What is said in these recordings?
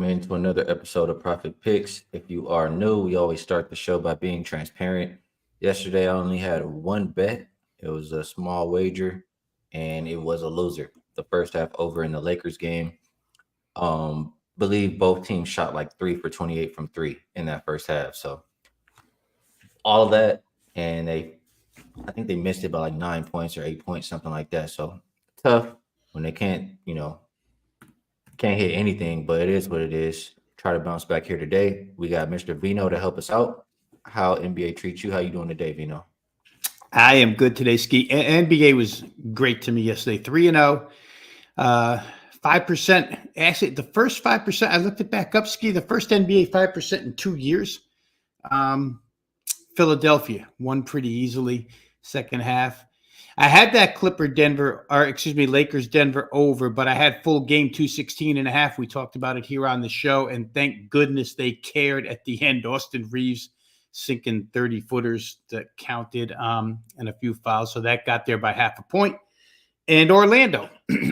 into another episode of Profit Picks. If you are new, we always start the show by being transparent. Yesterday, I only had one bet. It was a small wager, and it was a loser. The first half over in the Lakers game. Believe both teams shot like 3 for 28 from three in that first half. So all of that, and I think they missed it by like 9 points or 8 points, something like that. So tough when they can't hit anything, but it is what it is. Try to bounce back here today. We got Mr. Vino to help us out. How NBA treats you? How you doing today, Vino? I am good today, Skee. NBA was great to me yesterday. 3-0, 5%. Actually, the first 5%, I looked it back up, Skee. The first NBA 5% in 2 years. Philadelphia won pretty easily second half. I had that Lakers Denver over, but I had full game 216.5. We talked about it here on the show, and thank goodness they cared at the end. Austin Reeves sinking 30-footers that counted and a few fouls, so that got there by half a point. And Orlando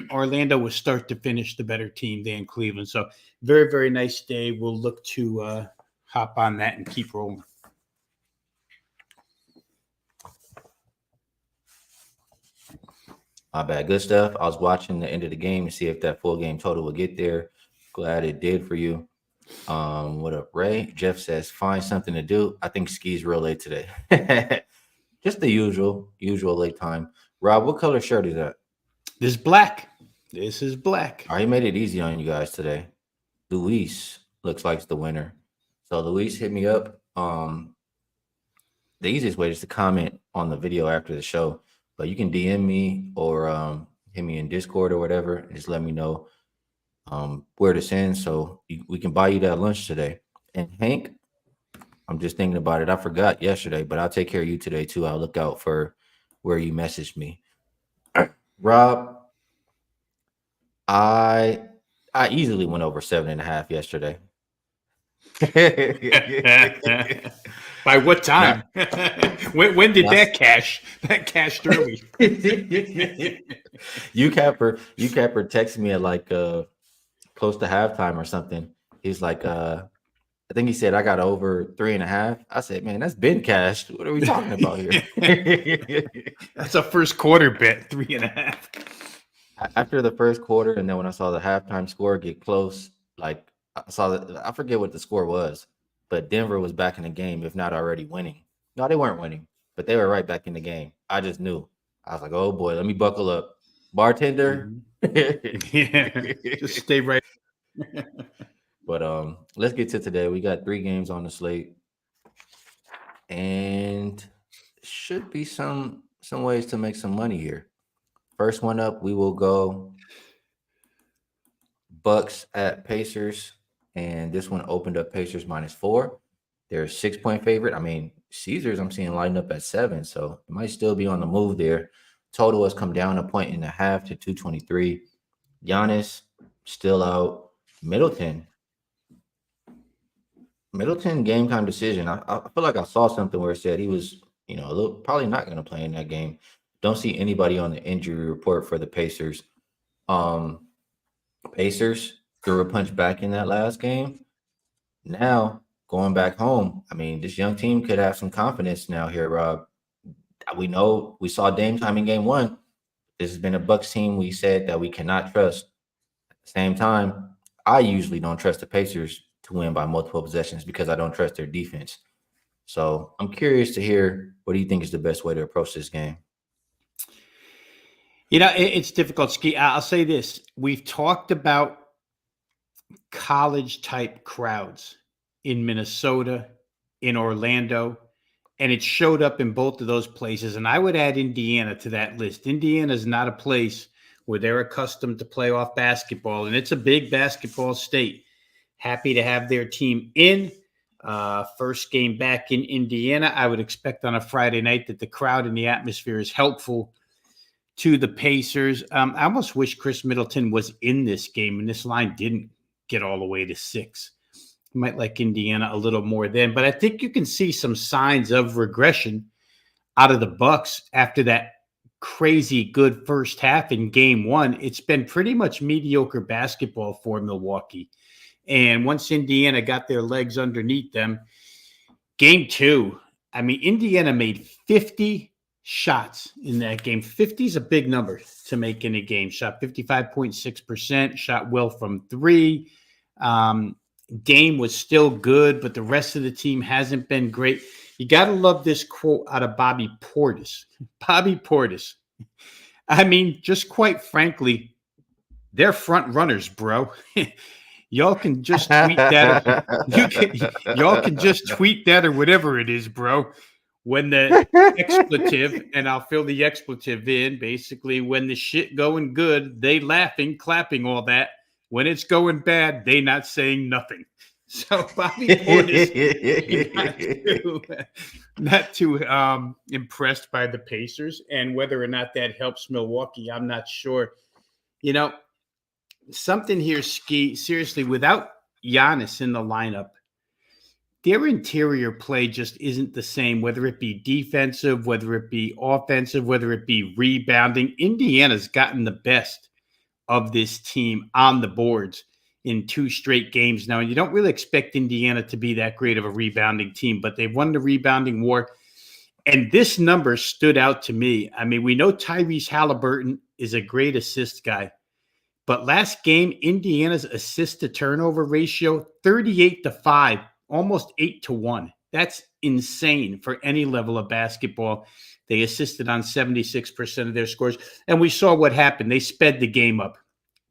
was start to finish the better team than Cleveland. So very, very nice day. We'll look to hop on that and keep rolling. My bad. Good stuff. I was watching the end of the game to see if that full game total would get there. Glad it did for you. What up, Ray? Jeff says, find something to do. I think Skee's real late today. Just the usual late time. Rob, what color shirt is that? This is black. He made it easy on you guys today. Luis looks like it's the winner. So Luis, hit me up. The easiest way is to comment on the video after the show. But you can DM me or hit me in Discord or whatever. And just let me know where to send so we can buy you that lunch today. And Hank, I'm just thinking about it. I forgot yesterday, but I'll take care of you today too. I'll look out for where you messaged me. Rob, I easily went over 7.5 yesterday. By what time? when did that cash? That cashed early. You capper texted me at like close to halftime or something. He's like, I think he said I got over 3.5. I said, man, that's been cashed. What are we talking about here? That's a first quarter bet, 3.5. After the first quarter, and then when I saw the halftime score get close, like I forget what the score was, but Denver was back in the game, if not already winning. No, they weren't winning, but they were right back in the game. I just knew. I was like, oh boy, let me buckle up. Bartender. Yeah, just stay right. But let's get to today. We got 3 games on the slate, and should be some ways to make some money here. First one up, we will go Bucks at Pacers, and this one opened up Pacers -4. They're a 6-point favorite. I mean, Caesars I'm seeing lining up at 7, so it might still be on the move there. Total has come down 1.5 to 223. Giannis still out. Middleton game time decision. I feel like I saw something where it said he was, probably not going to play in that game. Don't see anybody on the injury report for the Pacers. Pacers threw a punch back in that last game. Now, going back home, I mean, this young team could have some confidence now here, Rob. We know we saw Dame time in game 1. This has been a Bucks team we said that we cannot trust. At the same time, I usually don't trust the Pacers to win by multiple possessions because I don't trust their defense. So I'm curious to hear, what do you think is the best way to approach this game? It's difficult, Skee. I'll say this. We've talked about college-type crowds in Minnesota, in Orlando, and it showed up in both of those places. And I would add Indiana to that list. Indiana is not a place where they're accustomed to playoff basketball, and it's a big basketball state. Happy to have their team in. First game back in Indiana. I would expect on a Friday night that the crowd and the atmosphere is helpful to the Pacers. I almost wish Chris Middleton was in this game, and this line didn't get all the way to 6. I might like Indiana a little more then, but I think you can see some signs of regression out of the Bucks after that crazy good first half in game 1. It's been pretty much mediocre basketball for Milwaukee. And once Indiana got their legs underneath them, game 2, I mean, Indiana made 50 shots in that game. 50 is a big number to make in a game. Shot 55.6%, shot well from 3. Game was still good, but the rest of the team hasn't been great. You got to love this quote out of Bobby Portis. Bobby Portis. I mean, just quite frankly, they're front runners, bro. Y'all can just tweet that. Y'all can just tweet that or whatever it is, bro. When the expletive, and I'll fill the expletive in, basically, when the shit going good, they laughing, clapping, all that. When it's going bad, they not saying nothing. So Bobby Portis not too impressed by the Pacers, and whether or not that helps Milwaukee, I'm not sure. You know, something here, Skee, seriously, without Giannis in the lineup, their interior play just isn't the same, whether it be defensive, whether it be offensive, whether it be rebounding. Indiana's gotten the best of this team on the boards in 2 straight games now. And you don't really expect Indiana to be that great of a rebounding team, but they've won the rebounding war. And this number stood out to me. I mean, we know Tyrese Halliburton is a great assist guy, but last game, Indiana's assist to turnover ratio, 38-5, almost 8-1. That's insane for any level of basketball. They assisted on 76% of their scores. And we saw what happened. They sped the game up.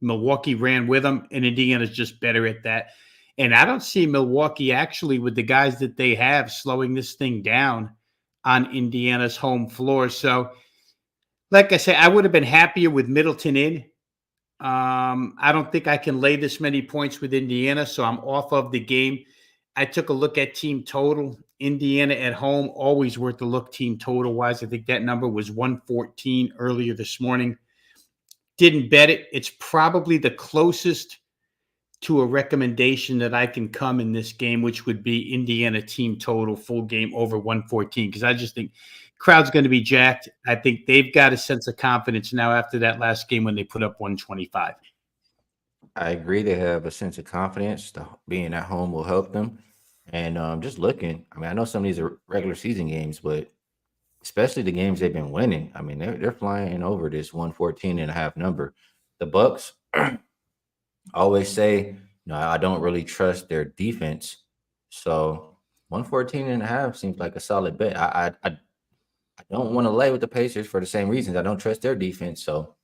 Milwaukee ran with them, and Indiana's just better at that. And I don't see Milwaukee actually, with the guys that they have, slowing this thing down on Indiana's home floor. So, like I said, I would have been happier with Middleton in. I don't think I can lay this many points with Indiana, so I'm off of the game. I took a look at team total. Indiana at home, always worth a look team total-wise. I think that number was 114 earlier this morning. Didn't bet it. It's probably the closest to a recommendation that I can come in this game, which would be Indiana team total full game over 114, because I just think crowd's going to be jacked. I think they've got a sense of confidence now after that last game when they put up 125. I agree. They have a sense of confidence. Being at home will help them. And just looking, I mean, I know some of these are regular season games, but especially the games they've been winning, I mean, they're flying over this 114.5 number. The Bucks always say, I don't really trust their defense. So 114.5 seems like a solid bet. I don't want to lay with the Pacers for the same reasons. I don't trust their defense. So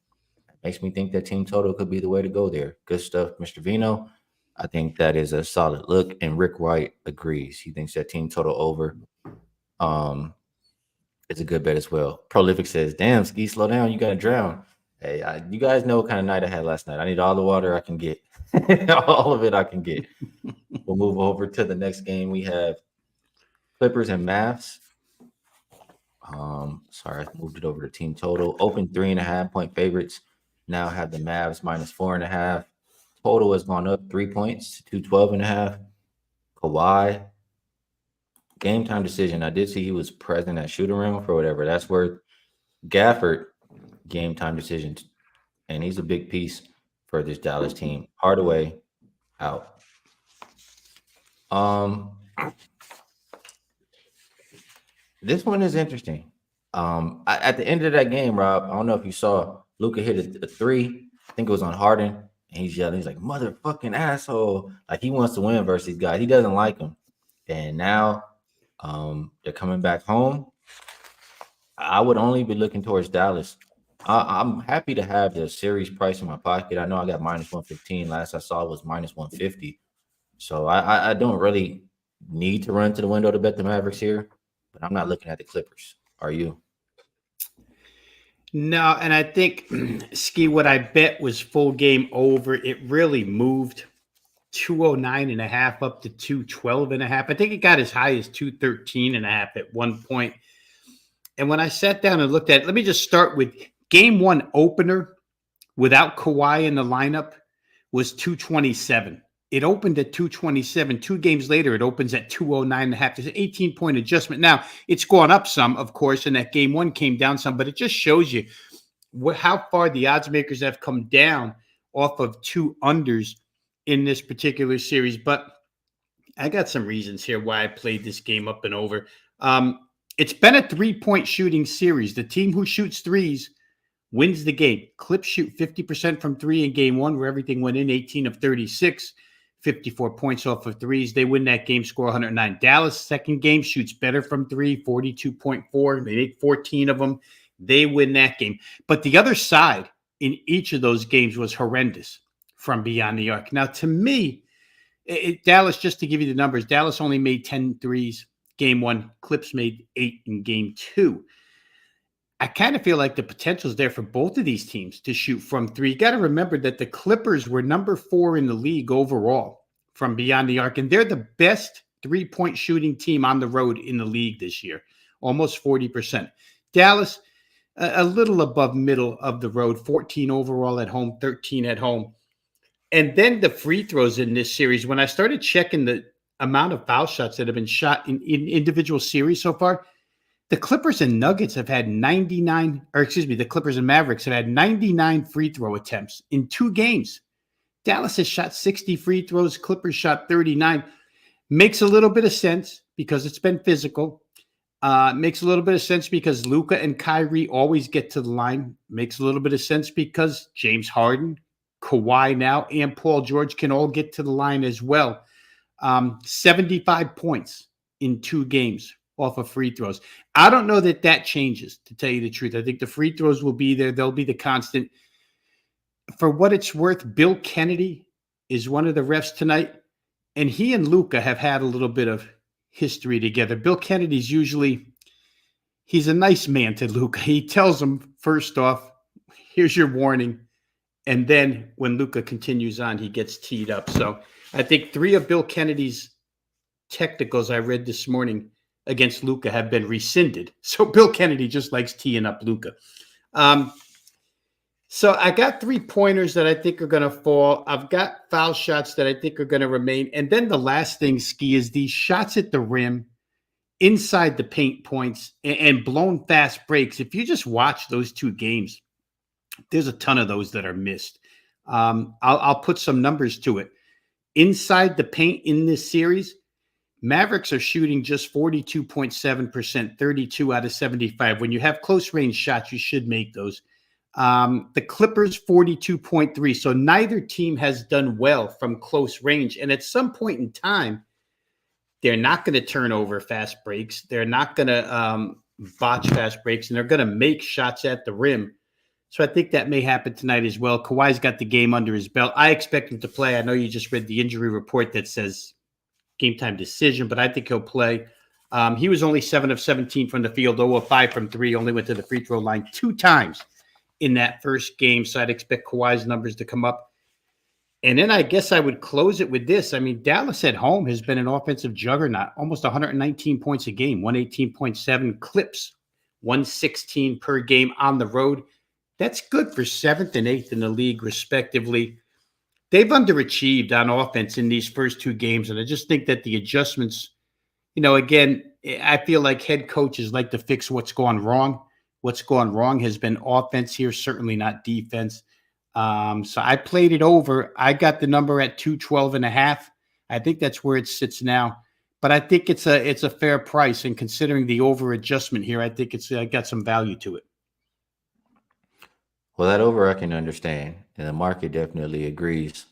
it makes me think that team total could be the way to go there. Good stuff, Mr. Vino. I think that is a solid look. And Rick White agrees. He thinks that team total over. It's a good bet as well. Prolific says, damn, Skee, slow down. You got to drown. Hey, you guys know what kind of night I had last night. I need all the water I can get. All of it I can get. We'll move over to the next game. We have Clippers and Mavs. Sorry, I moved it over to team total. Open 3.5-point favorites. Now have the Mavs minus 4.5. Total has gone up 3 points to 212.5. Kawhi. Game time decision. I did see he was present at shoot around for whatever that's worth. Gafford, game time decision. And he's a big piece for this Dallas team. Hardaway, out. This one is interesting. At the end of that game, Rob, I don't know if you saw, Luka hit a 3. I think it was on Harden. And he's yelling. He's like, motherfucking asshole. Like, he wants to win versus these guys. He doesn't like them. And now they're coming back home. I would only be looking towards Dallas. I'm happy to have the series price in my pocket. I know I got minus 115. Last I saw was minus 150. So I don't really need to run to the window to bet the Mavericks here, but I'm not looking at the Clippers. Are you? No, and I think, Skee, what I bet was full game over. It really moved 209.5 up to 212.5. I think it got as high as 213.5 at one point. And when I sat down and looked at it, let me just start with game 1 opener without Kawhi in the lineup was 227. It opened at 227. 2 games later, it opens at 209.5. There's an 18-point adjustment. Now, it's gone up some, of course, and that game 1 came down some, but it just shows you how far the odds makers have come down off of 2 unders in this particular series, but I got some reasons here why I played this game up and over. It's been a 3-point shooting series. The team who shoots threes wins the game. Clips shoot 50% from three in game one, where everything went in, 18 of 36, 54 points off of threes. They win that game, score 109. Dallas, second game, shoots better from three, 42.4. They make 14 of them. They win that game. But the other side in each of those games was horrendous from beyond the arc. Now, to me, Dallas, just to give you the numbers, Dallas only made 10 threes game one. Clips made 8 in game two. I kind of feel like the potential is there for both of these teams to shoot from three. You got to remember that the Clippers were number 4 in the league overall from beyond the arc, and they're the best 3-point shooting team on the road in the league this year, almost 40%. Dallas, a little above middle of the road, 14 overall at home, 13 at home. And then the free throws in this series, when I started checking the amount of foul shots that have been shot in individual series so far, the Clippers and Nuggets have had 99, or excuse me, the Clippers and Mavericks have had 99 free throw attempts in 2 games. Dallas has shot 60 free throws. Clippers shot 39. Makes a little bit of sense because it's been physical. Makes a little bit of sense because Luka and Kyrie always get to the line. Makes a little bit of sense because James Harden, Kawhi now, and Paul George can all get to the line as well. 75 points in 2 games off of free throws. I don't know that changes, to tell you the truth. I think the free throws will be there. They'll be the constant. For what it's worth, Bill Kennedy is one of the refs tonight, and he and Luka have had a little bit of history together. Bill Kennedy's he's a nice man to Luka. He tells him, first off, here's your warning. And then when Luka continues on, he gets teed up. So I think 3 of Bill Kennedy's technicals I read this morning against Luka have been rescinded. So Bill Kennedy just likes teeing up Luka. So I got 3-pointers that I think are going to fall. I've got foul shots that I think are going to remain. And then the last thing, Skee, is these shots at the rim, inside the paint points, and blown fast breaks. If you just watch those 2 games, there's a ton of those that are missed. I'll put some numbers to it. Inside the paint in this series, Mavericks are shooting just 42.7%, 32 out of 75. When you have close range shots, you should make those. The Clippers, 42.3. So neither team has done well from close range. And at some point in time, they're not going to turn over fast breaks. They're not going to botch fast breaks, and they're going to make shots at the rim. So I think that may happen tonight as well. Kawhi's got the game under his belt. I expect him to play. I know you just read the injury report that says game time decision, but I think he'll play. He was only 7 of 17 from the field, 0 of 5 from 3, only went to the free throw line 2 times in that first game. So I'd expect Kawhi's numbers to come up. And then I guess I would close it with this. I mean, Dallas at home has been an offensive juggernaut, almost 119 points a game, 118.7 clips, 116 per game on the road. That's good for 7th and 8th in the league, respectively. They've underachieved on offense in these first 2 games, and I just think that the adjustments, again, I feel like head coaches like to fix what's gone wrong. What's gone wrong has been offense here, certainly not defense. So I played it over. I got the number at 212.5. I think that's where it sits now. But I think it's a fair price, and considering the over adjustment here, I think it's got some value to it. Well, that over I can understand, and the market definitely agrees.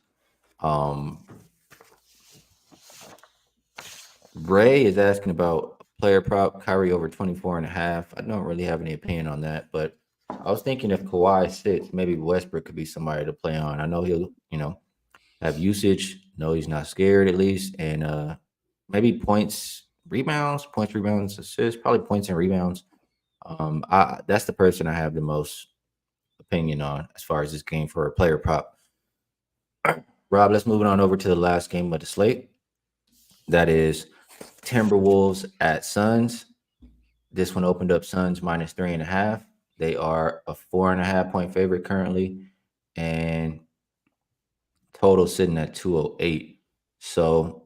Ray is asking about player prop Kyrie over 24.5. I don't really have any opinion on that, but I was thinking if Kawhi sits, maybe Westbrook could be somebody to play on. I know he'll, have usage. No, he's not scared at least, and maybe points, rebounds, assists, probably points and rebounds. That's the person I have the most opinion on as far as this game for a player prop. Rob, let's move on over to the last game of the slate. That is Timberwolves at Suns. This one opened up Suns minus 3.5. They are a 4.5 point favorite currently, and total sitting at 208. So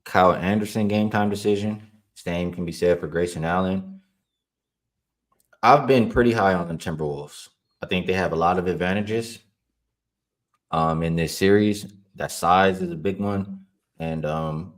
Kyle Anderson game time decision. Same can be said for Grayson Allen. I've been pretty high on the Timberwolves. I think they have a lot of advantages in this series. That size is a big one, and I'm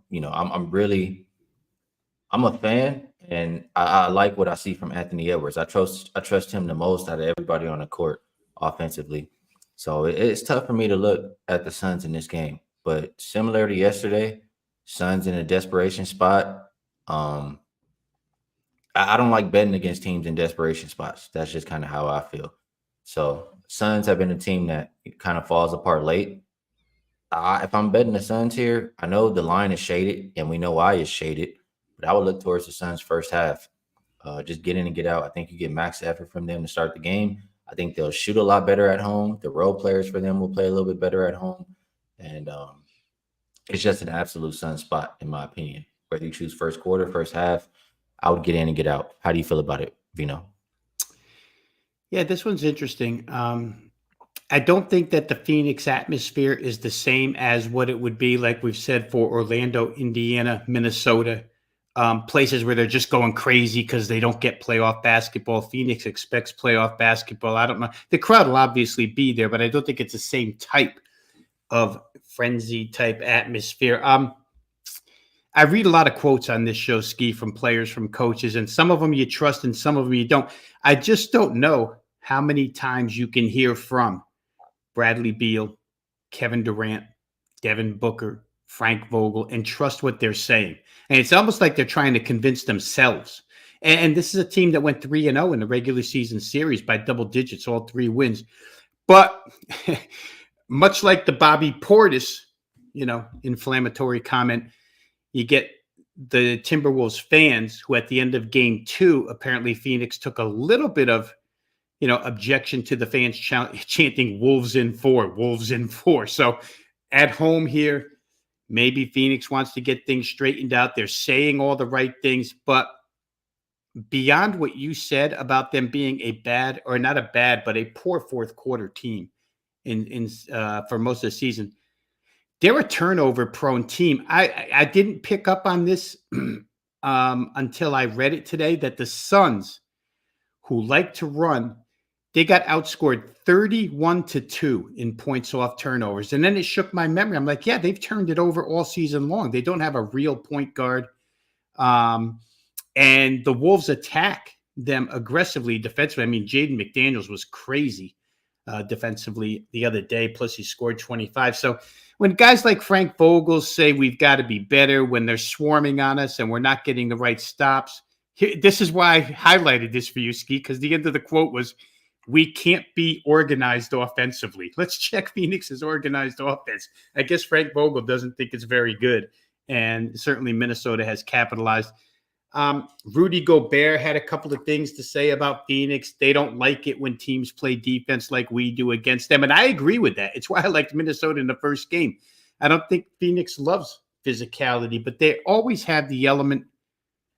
a fan, and I like what I see from Anthony Edwards. I trust him the most out of everybody on the court offensively. So it's tough for me to look at the Suns in this game. But similar to yesterday, Suns in a desperation spot. Um, I don't like betting against teams in desperation spots. That's just kind of how I feel. So Suns have been a team that kind of falls apart late. If I'm betting the Suns here, I know the line is shaded, and we know why it's shaded. But I would look towards the Suns' first half. Just get in and get out. I think you get max effort from them to start the game. I think they'll shoot a lot better at home. The role players for them will play a little bit better at home, and it's just an absolute Sun spot in my opinion. Whether you choose first quarter, first half, I would get in and get out. How do you feel about it, Vino? Yeah, this one's interesting. I don't think that the Phoenix atmosphere is the same as what it would be, like we've said, for Orlando, Indiana, Minnesota, places where they're just going crazy because they don't get playoff basketball. Phoenix expects playoff basketball. I don't know. The crowd will obviously be there, but I don't think it's the same type of frenzy type atmosphere. I read a lot of quotes on this show, Skee, from players, from coaches, and some of them you trust and some of them you don't. I just don't know how many times you can hear from Bradley Beal, Kevin Durant, Devin Booker, Frank Vogel, and trust what they're saying. And it's almost like they're trying to convince themselves. And this is a team that went 3-0 in the regular season series by double digits, all 3 wins. But much like the Bobby Portis, inflammatory comment, you get the Timberwolves fans who at the end of game 2, apparently Phoenix took a little bit of objection to the fans chanting Wolves in 4, Wolves in 4. So at home here, maybe Phoenix wants to get things straightened out. They're saying all the right things, but beyond what you said about them being a bad, or not a bad, but a poor fourth quarter team for most of the season, they're a turnover prone team. I didn't pick up on this until I read it today, that the Suns, who like to run, they got outscored 31-2 in points off turnovers. And then it shook my memory. I'm like, yeah, they've turned it over all season long. They don't have a real point guard. And the Wolves attack them aggressively defensively. I mean, Jaden McDaniels was crazy defensively the other day. Plus, he scored 25. So when guys like Frank Vogel say we've got to be better, when they're swarming on us and we're not getting the right stops, this is why I highlighted this for you, Skee, because the end of the quote was, we can't be organized offensively. Let's check Phoenix's organized offense. I guess Frank Vogel doesn't think it's very good, and certainly Minnesota has capitalized. Rudy Gobert had a couple of things to say about Phoenix. They don't like it when teams play defense like we do against them, and I agree with that. It's why I liked Minnesota in the first game. I don't think Phoenix loves physicality, but they always have the element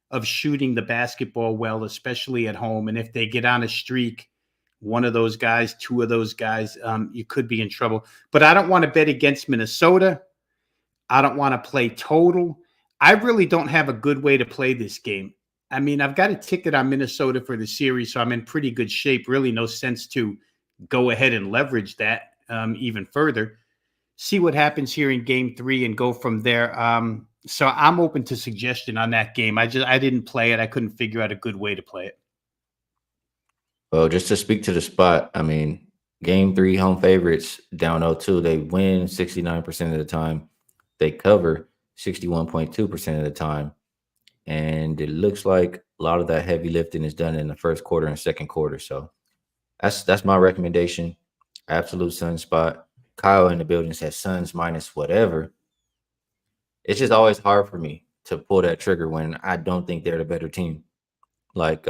of shooting the basketball well, especially at home. And if they get on a streak, one of those guys, 2 of those guys, you could be in trouble. But I don't want to bet against Minnesota. I don't want to play total. I really don't have a good way to play this game. I mean, I've got a ticket on Minnesota for the series, so I'm in pretty good shape. Really no sense to go ahead and leverage that even further. See what happens here in game 3 and go from there. So I'm open to suggestion on that game. I didn't play it. I couldn't figure out a good way to play it. Well, just to speak to the spot, I mean, game 3 home favorites down 0-2. They win 69% of the time. They cover 61.2% of the time. And it looks like a lot of that heavy lifting is done in the first quarter and second quarter. So that's my recommendation. Absolute Sun spot. Kyle in the building says Suns minus whatever. It's just always hard for me to pull that trigger when I don't think they're the better team. Like,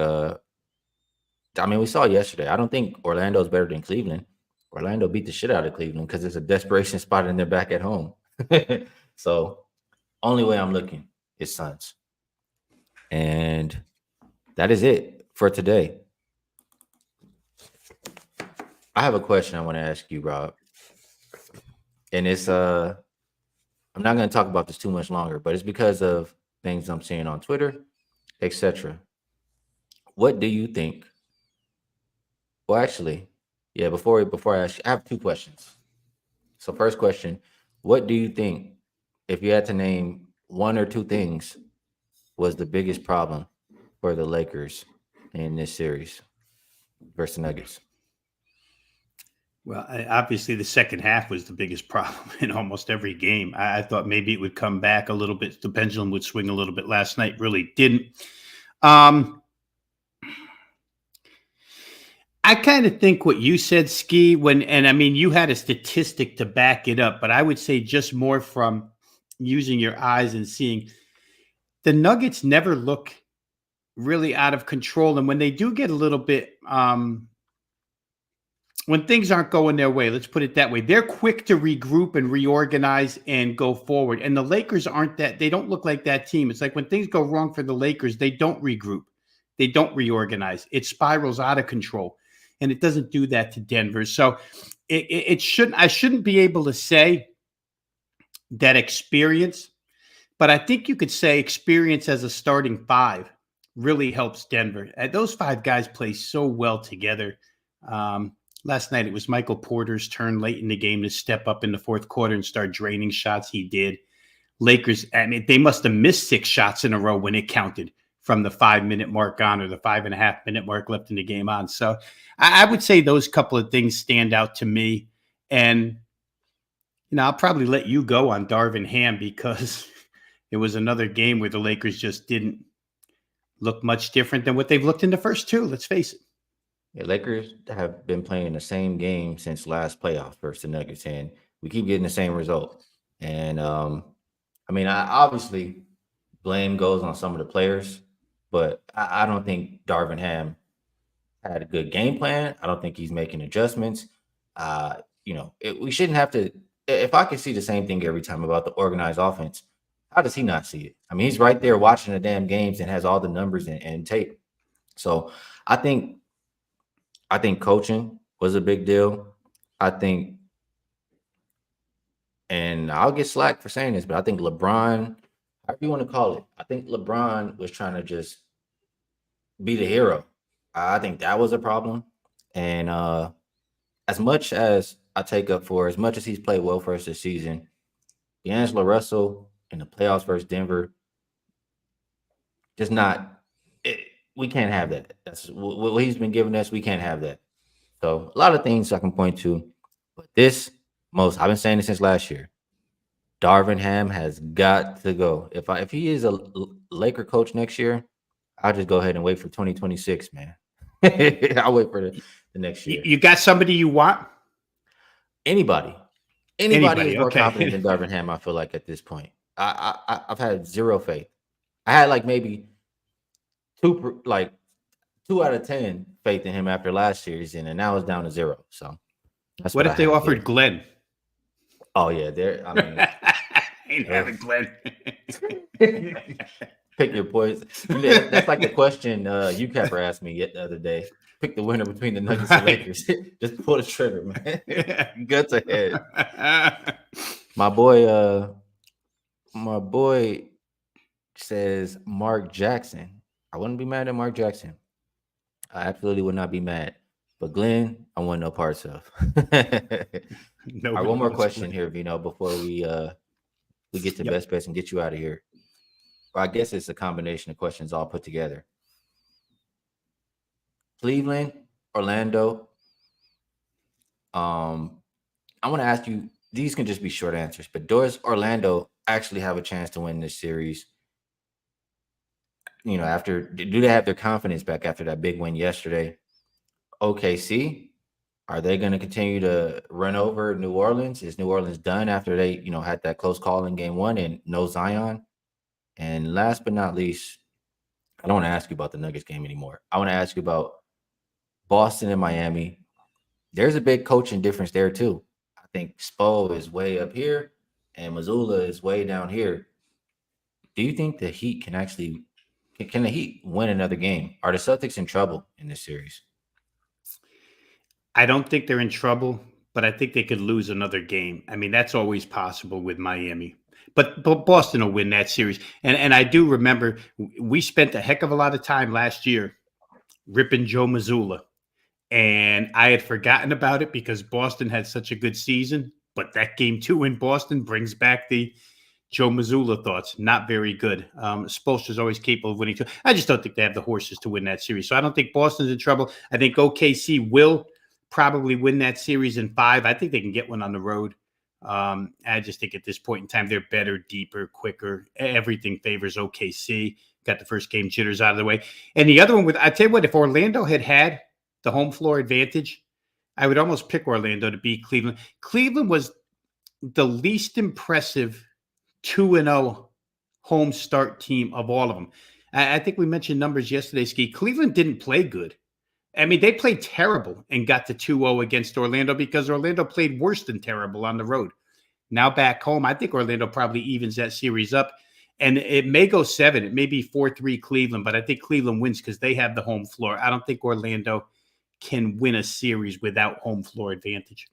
I mean, we saw yesterday. I don't think Orlando's better than Cleveland. Orlando beat the shit out of Cleveland because it's a desperation spot and they're back at home. So, only way I'm looking is Suns. And that is it for today. I have a question I want to ask you, Rob. And it's I'm not going to talk about this too much longer, but it's because of things I'm seeing on Twitter, etc. What do you think? Well, actually, yeah, before I ask you, I have 2 questions. So first question, What do you think, if you had to name one or two things, was the biggest problem for the Lakers in this series versus Nuggets? Well, obviously the second half was the biggest problem in almost every game. I thought maybe it would come back a little bit. The pendulum would swing a little bit last night. Really didn't. I kind of think what you said, Skee, and I mean, you had a statistic to back it up, but I would say just more from using your eyes and seeing the Nuggets never look really out of control. And when they do get a little bit, when things aren't going their way, let's put it that way, they're quick to regroup and reorganize and go forward. And the Lakers aren't that, they don't look like that team. It's like when things go wrong for the Lakers, they don't regroup, they don't reorganize. It spirals out of control. And it doesn't do that to Denver. So it shouldn't, I shouldn't be able to say that experience, but I think you could say experience as a starting five really helps Denver. Those five guys play so well together. Last night, it was Michael Porter's turn late in the game to step up in the fourth quarter and start draining shots. He did. Lakers, I mean, they must have missed 6 shots in a row when it counted from the 5-minute mark on, or the 5.5-minute mark left in the game on. So I would say those couple of things stand out to me. And, I'll probably let you go on Darvin Ham, because it was another game where the Lakers just didn't look much different than what they've looked in the first two. Let's face it. Yeah, Lakers have been playing the same game since last playoff versus the Nuggets, and we keep getting the same result. And I mean, I obviously blame goes on some of the players, but I don't think Darvin Ham had a good game plan. I don't think he's making adjustments. We shouldn't have to. If I can see the same thing every time about the organized offense, how does he not see it? I mean, he's right there watching the damn games and has all the numbers and tape. So I think coaching was a big deal. I think, and I'll get slack for saying this, but I think LeBron, however you want to call it, I think LeBron was trying to just be the hero. I think that was a problem. And as much as I take up for, as much as he's played well for us this season, D'Angelo Russell in the playoffs versus Denver, just not. We can't have that. That's what he's been giving us. We can't have that. So a lot of things I can point to, but I've been saying this since last year. Darvin Ham has got to go. If he is a Laker coach next year, I'll just go ahead and wait for 2026, man. I'll wait for the next year. You got somebody you want? Anybody is more okay. confident than Darvin Ham, I feel like, at this point. I've had zero faith. I had like maybe 2 out of 10 faith in him after last series, and now it's down to 0. So that's what if they offered Glenn? Oh yeah, I mean, ain't having Glenn. Pick your poison. That's like the question UCapper asked me the other day. Pick the winner between the Nuggets and Lakers. Just pull the trigger, man. Guts ahead. My boy says Mark Jackson. I wouldn't be mad at Mark Jackson. I absolutely would not be mad. But Glenn, I want no parts of. All right, one more question here, Vino, before we get to best bets and get you out of here. Well, I guess it's a combination of questions all put together. Cleveland, Orlando. I want to ask you, these can just be short answers, but does Orlando actually have a chance to win this series? Do they have their confidence back after that big win yesterday? OKC, are they going to continue to run over New Orleans? Is New Orleans done after they, had that close call in game 1 and no Zion? And last but not least, I don't want to ask you about the Nuggets game anymore. I want to ask you about Boston and Miami. There's a big coaching difference there too. I think Spo is way up here and Mazzulla is way down here. Do you think the Heat can the Heat win another game? Are the Celtics in trouble in this series? I don't think they're in trouble, but I think they could lose another game. I mean, that's always possible with Miami. But Boston will win that series. And I do remember we spent a heck of a lot of time last year ripping Joe Mazzulla. And I had forgotten about it because Boston had such a good season. But that game 2 in Boston brings back the Joe Mazzulla thoughts. Not very good. Spoelstra's always capable of winning. I just don't think they have the horses to win that series. So I don't think Boston's in trouble. I think OKC will probably win that series in 5. I think they can get one on the road. I just think at this point in time, they're better, deeper, quicker. Everything favors OKC. Got the first game jitters out of the way. And the other one, I tell you what, if Orlando had the home floor advantage, I would almost pick Orlando to beat Cleveland. Cleveland was the least impressive 2-0 home start team of all of them. I think we mentioned numbers yesterday, Skee. Cleveland didn't play good. I mean, they played terrible and got to 2-0 against Orlando because Orlando played worse than terrible on the road. Now back home, I think Orlando probably evens that series up. And it may go 7. It may be 4-3 Cleveland, but I think Cleveland wins because they have the home floor. I don't think Orlando can win a series without home floor advantage.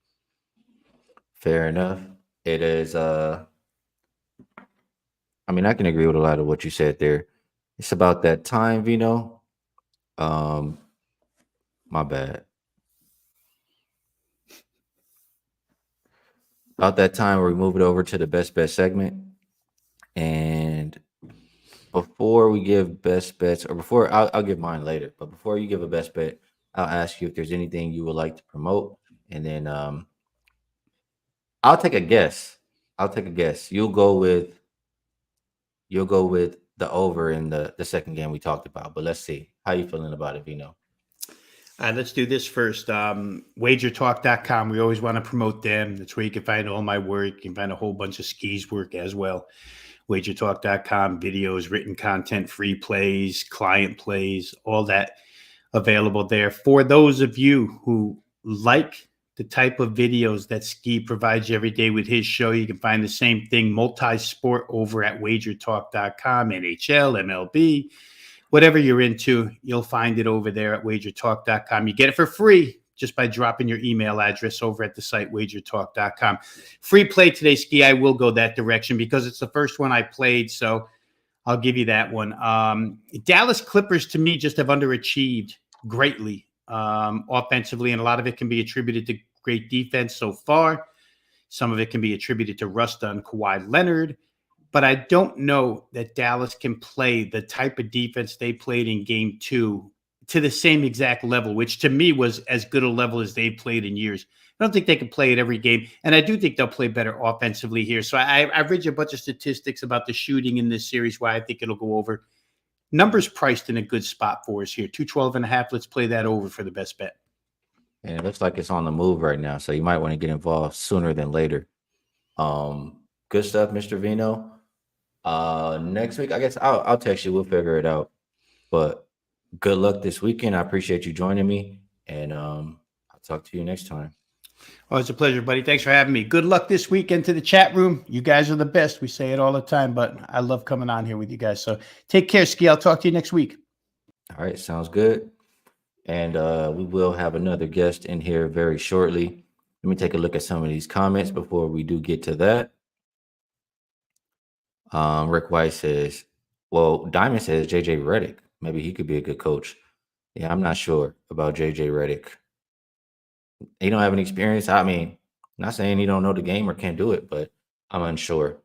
Fair enough. It is I mean, I can agree with a lot of what you said there. It's about that time, Vino. My bad. About that time where we move it over to the best bet segment. And before we give best bets, or before I'll give mine later, but before you give a best bet, I'll ask you if there's anything you would like to promote. And then I'll take a guess. You'll go with the over in the second game we talked about. But let's see. How you feeling about it, Vino? All right, let's do this first. Wagertalk.com. We always want to promote them. That's where you can find all my work. You can find a whole bunch of Skee's work as well. Wagertalk.com, videos, written content, free plays, client plays, all that available there. For those of you who like the type of videos that Skee provides you every day with his show, you can find the same thing, multi-sport, over at wagertalk.com, NHL, MLB, whatever you're into, you'll find it over there at wagertalk.com. You get it for free just by dropping your email address over at the site, wagertalk.com. Free play today, Skee. I will go that direction because it's the first one I played, so I'll give you that one. Dallas Clippers, to me, just have underachieved greatly offensively, and a lot of it can be attributed to great defense so far. Some of it can be attributed to rust on Kawhi Leonard. But I don't know that Dallas can play the type of defense they played in game 2 to the same exact level, which to me was as good a level as they've played in years. I don't think they can play it every game. And I do think they'll play better offensively here. So I've read you a bunch of statistics about the shooting in this series, why I think it'll go over. Numbers priced in a good spot for us here. 212.5. Let's play that over for the best bet. And it looks like it's on the move right now. So you might want to get involved sooner than later. Good stuff, Mr. Vino. Next week, I guess I'll text you. We'll figure it out. But good luck this weekend. I appreciate you joining me, and I'll talk to you next time. Oh, it's a pleasure, buddy. Thanks for having me. Good luck this weekend to the chat room. You guys are the best. We say it all the time, but I love coming on here with you guys. So take care, Skee. I'll talk to you next week. All right, sounds good. And we will have another guest in here very shortly. Let me take a look at some of these comments before we do get to that. Rick White says, well, Diamond says JJ Redick. Maybe he could be a good coach. Yeah, I'm not sure about JJ Redick. He don't have any experience. I mean, I'm not saying he don't know the game or can't do it, but I'm unsure.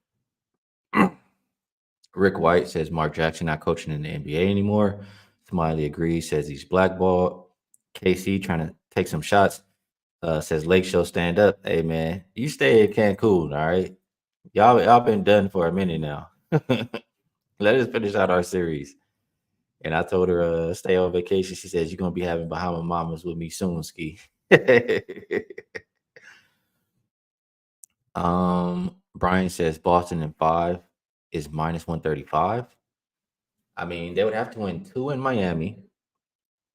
Rick White says Mark Jackson not coaching in the NBA anymore. Smiley agrees, says he's blackballed. KC trying to take some shots. Says Lake Show stand up. Hey man, you stay in Cancun, all right? Y'all been done for a minute now. Let us finish out our series. And I told her stay on vacation. She says you're gonna be having Bahama Mamas with me soon, Skee. Brian says Boston in 5 is minus 135. I mean, they would have to win 2 in Miami,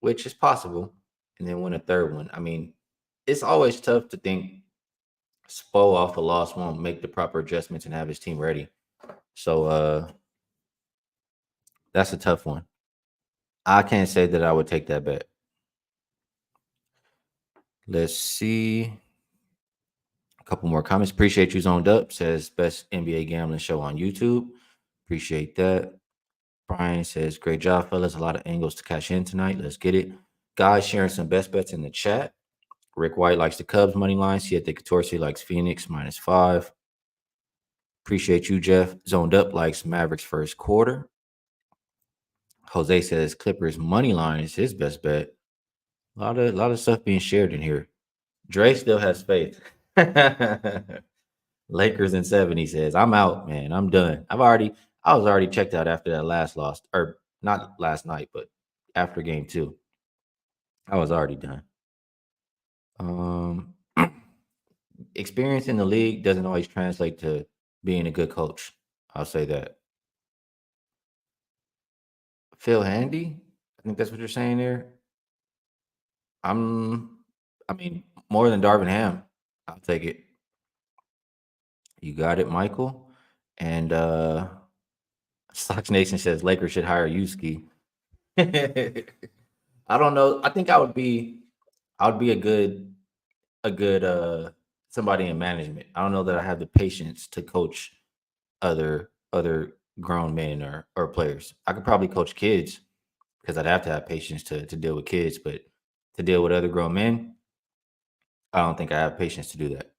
which is possible, and then win a third one. I mean, it's always tough to think Spo off a loss won't make the proper adjustments and have his team ready. So that's a tough one. I can't say that I would take that bet. Let's see. A couple more comments. Appreciate you zoned up. Says best NBA gambling show on YouTube. Appreciate that. Brian says, great job, fellas. A lot of angles to cash in tonight. Let's get it. Guys sharing some best bets in the chat. Rick White likes the Cubs money line. Siete Catorce likes Phoenix -5. Appreciate you, Jeff. Zoned Up likes Mavericks first quarter. Jose says Clippers money line is his best bet. A lot of stuff being shared in here. Dre still has faith. Lakers in 7, he says. I'm out, man. I'm done. I was already checked out after that last loss. Or not last night, but after game 2. I was already done. Um Experience in the league doesn't always translate to being a good coach. I'll say that. Phil Handy, I think that's what you're saying there. I'm, I mean, more than Darvin Ham. I'll take it. You got it, Michael. And Sox Nation says Lakers should hire you, Skee. I don't know. I think I would be a good somebody in management. I don't know that I have the patience to coach other grown men or players. I could probably coach kids because I'd have to have patience to deal with kids, but to deal with other grown men, I don't think I have patience to do that.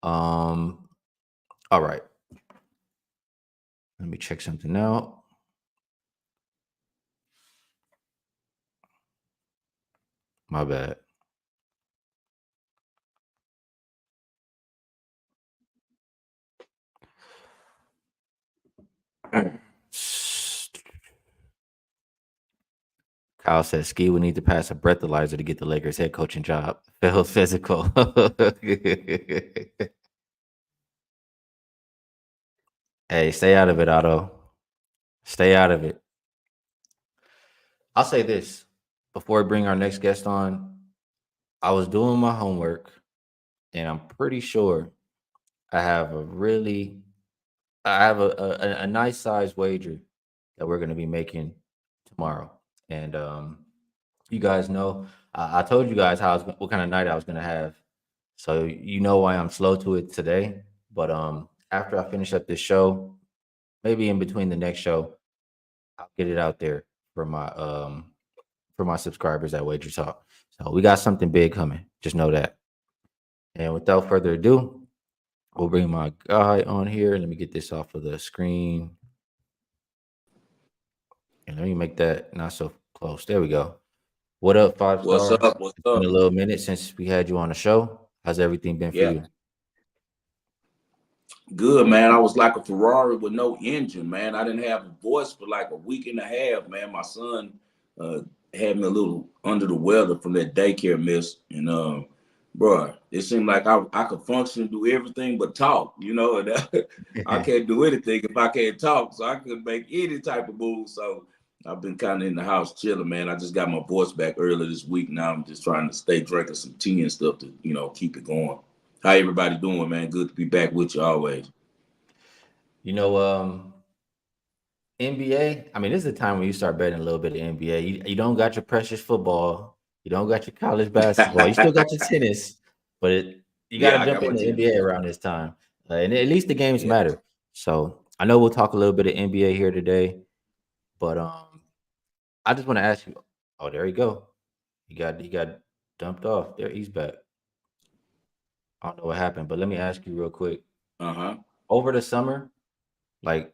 Um, all right. Let me check something out. My bad. Kyle says Ski would need to pass a breathalyzer to get the Lakers head coaching job. Phil physical. Hey, stay out of it, Otto. Stay out of it. I'll say this before we bring our next guest on. I was doing my homework, and I'm pretty sure I have a really, I have a nice size wager that we're going to be making tomorrow. And you guys know, I told you guys what kind of night I was going to have, so you know why I'm slow to it today. But after I finish up this show, maybe in between the next show, I'll get it out there for my subscribers at Wager Talk. So we got something big coming. Just know that. And without further ado, we'll bring my guy on here. Let me get this off of the screen. And let me make that not so close. There we go. What up, five What's star? up? What's It's been up? a little minute since we had you on the show. How's everything been for Yeah, you? good, man. I was like a Ferrari with no engine, man. I didn't have a voice for like a week and a half, man. My son uh, had me a little under the weather from that daycare miss, and bro, it seemed like I could function and do everything but talk, and I can't do anything if I can't talk, so I couldn't make any type of move. So I've been kind of in the house chilling, man. I just got my voice back earlier this week. Now I'm just trying to stay drinking some tea and stuff to, keep it going. How everybody doing, man? Good to be back with you always. You know, NBA. I mean, this is the time when you start betting a little bit of NBA. You don't got your precious football. You don't got your college basketball. You still got your tennis, but you got Yeah, to I jump got my in the tennis. NBA around this time, and at least the games Yeah. matter. So I know we'll talk a little bit of NBA here today, but I just want to ask you. Oh, there you go. He got dumped off. There, he's back. I don't know what happened, but let me ask you real quick. Uh-huh. Over the summer, like,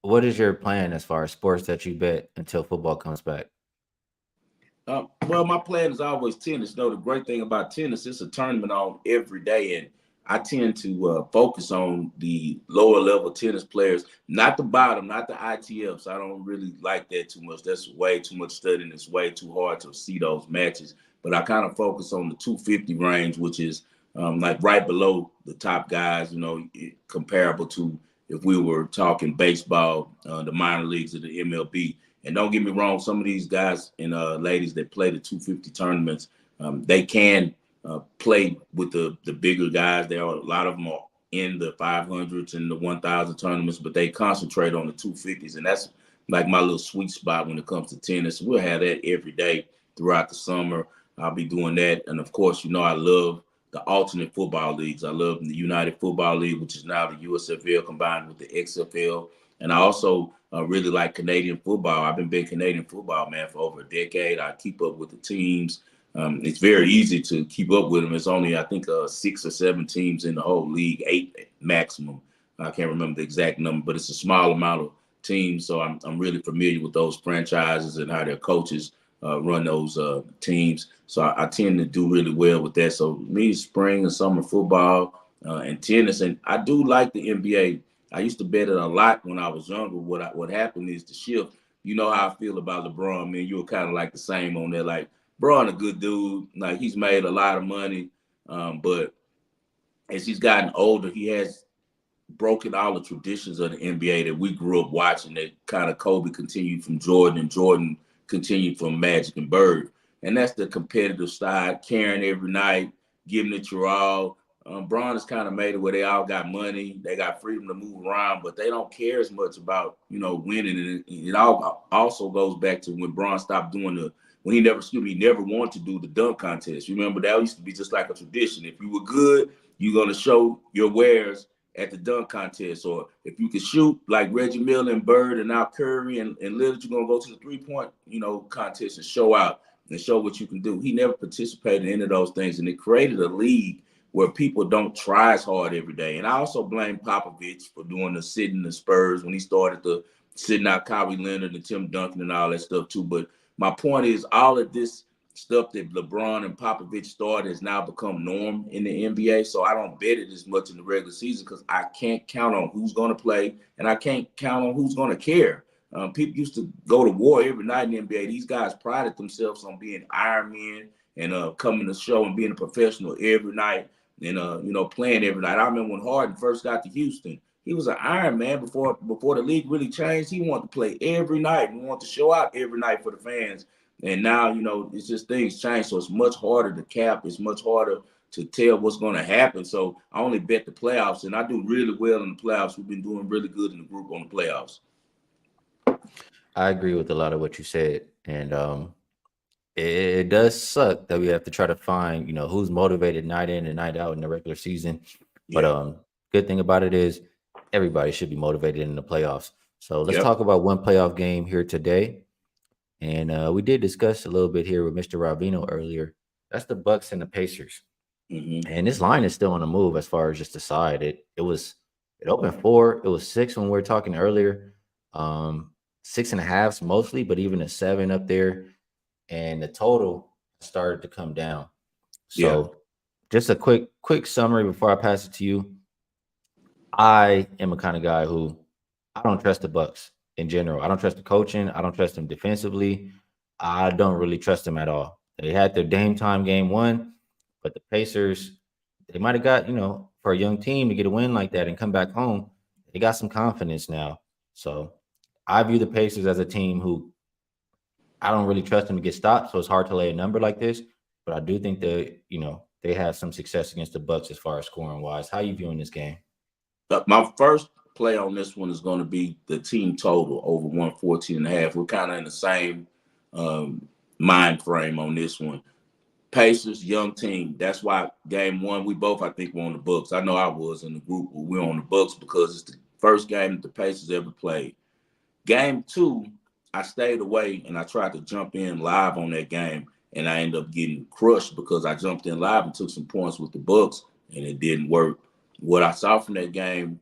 what is your plan as far as sports that you bet until football comes back? Well, my plan is always tennis. The great thing about tennis, it's a tournament on every day, and I tend to focus on the lower level tennis players, not the bottom, not the ITFs. I don't really like that too much. That's way too much studying. It's way too hard to see those matches. But I kind of focus on the 250 range, which is like right below the top guys. Comparable to if we were talking baseball, the minor leagues of the MLB. And don't get me wrong, some of these guys and ladies that play the 250 tournaments, they can play with the bigger guys. There are a lot of them are in the 500s and the 1,000 tournaments, but they concentrate on the 250s. And that's like my little sweet spot when it comes to tennis. We'll have that every day throughout the summer. I'll be doing that. And of course, I love the alternate football leagues. I love the United Football League, which is now the USFL combined with the XFL. And I also really like Canadian football. I've been Canadian football, man, for over a decade. I keep up with the teams. It's very easy to keep up with them. It's only, I think, 6 or 7 teams in the whole league, 8 maximum. I can't remember the exact number, but it's a small amount of teams. So I'm really familiar with those franchises and how their coaches run those teams. So I tend to do really well with that. So me, spring and summer football and tennis, and I do like the NBA. I used to bet it a lot when I was younger. What happened is the shift. You know how I feel about LeBron, man. You were kind of like the same on there. Like, Bron a good dude. Like, he's made a lot of money. But as he's gotten older, he has broken all the traditions of the NBA that we grew up watching, that kind of Kobe continued from Jordan and Jordan continued from Magic and Bird. And that's the competitive side, caring every night, giving it your all. Braun has kind of made it where they all got money, they got freedom to move around, but they don't care as much about, winning. And it all also goes back to when Braun stopped doing when he never wanted to do the dunk contest. Remember, that used to be just like a tradition. If you were good, you're going to show your wares at the dunk contest. Or if you can shoot like Reggie Miller and Bird and now Curry and Lillard, you're going to go to the three-point, contest and show out and show what you can do. He never participated in any of those things, and it created a league where people don't try as hard every day. And I also blame Popovich for doing the sitting the Spurs when he started the sitting out Kawhi Leonard and Tim Duncan and all that stuff too. But my point is, all of this stuff that LeBron and Popovich started has now become norm in the NBA. So I don't bet it as much in the regular season because I can't count on who's going to play and I can't count on who's going to care. People used to go to war every night in the NBA. These guys prided themselves on being Iron Men and coming to show and being a professional every night and playing every night. I remember when Harden first got to Houston, he was an Iron Man before the league really changed. He wanted to play every night and wanted to show out every night for the fans. And now, it's just things change. So it's much harder to cap. It's much harder to tell what's going to happen. So I only bet the playoffs, and I do really well in the playoffs. We've been doing really good in the group on the playoffs. I agree with a lot of what you said. And it does suck that we have to try to find, who's motivated night in and night out in the regular season. But good thing about it is everybody should be motivated in the playoffs. So let's talk about one playoff game here today. And we did discuss a little bit here with Mr. Ravino earlier. That's the Bucks and the Pacers. Mm-hmm. And this line is still on the move as far as just the side. It opened 4. It was 6 when we were talking earlier. 6.5 mostly, but even a 7 up there. And the total started to come down. So just a quick summary before I pass it to you. I am a kind of guy who I don't trust the Bucks in general. I don't trust the coaching. I don't trust them defensively. I don't really trust them at all. They had their Dame time game 1, but the Pacers, they might have got, for a young team to get a win like that and come back home, they got some confidence now. So I view the Pacers as a team who I don't really trust them to get stopped, so it's hard to lay a number like this. But I do think that, they have some success against the Bucks as far as scoring wise. How are you viewing this game? My first play on this one is going to be the team total over 114.5. We're kind of in the same mind frame on this one. Pacers, young team. That's why game 1, we both, I think, were on the Bucks. I know I was in the group, but we're on the Bucks because it's the first game that the Pacers ever played. Game 2, I stayed away and I tried to jump in live on that game, and I ended up getting crushed because I jumped in live and took some points with the Bucks, and it didn't work. What I saw from that game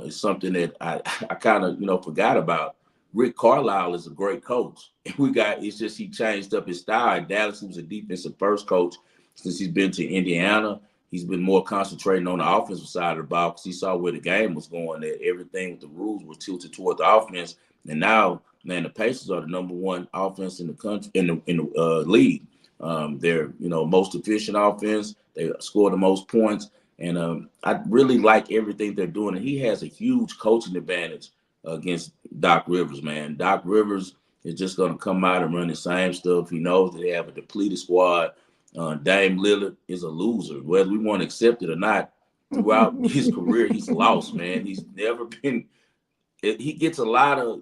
is something that I kind of forgot about. Rick Carlisle is a great coach. It's just he changed up his style. At Dallas, he was a defensive first coach. Since he's been to Indiana, he's been more concentrating on the offensive side of the ball because he saw where the game was going, that everything with the rules was tilted toward the offense. And now, man, the Pacers are the number 1 offense in the country, in the league. They're most efficient offense. They score the most points, and I really like everything they're doing. And he has a huge coaching advantage against Doc Rivers. Man, Doc Rivers is just going to come out and run the same stuff. He knows that they have a depleted squad. Dame Lillard is a loser, whether we want to accept it or not. Throughout his career, he's lost. Man, he's never been. He gets a lot of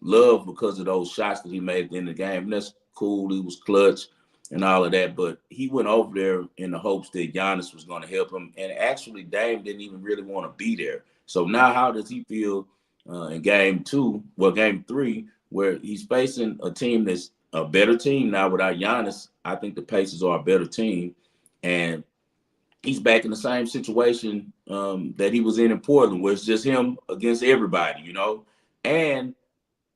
love because of those shots that he made at the end of the game, and that's cool. He was clutch and all of that, but he went over there in the hopes that Giannis was going to help him, and actually Dame didn't even really want to be there. So now how does he feel in game 3, where he's facing a team that's a better team now without Giannis. I think the Pacers are a better team, and he's back in the same situation that he was in Portland, where it's just him against everybody, you know. And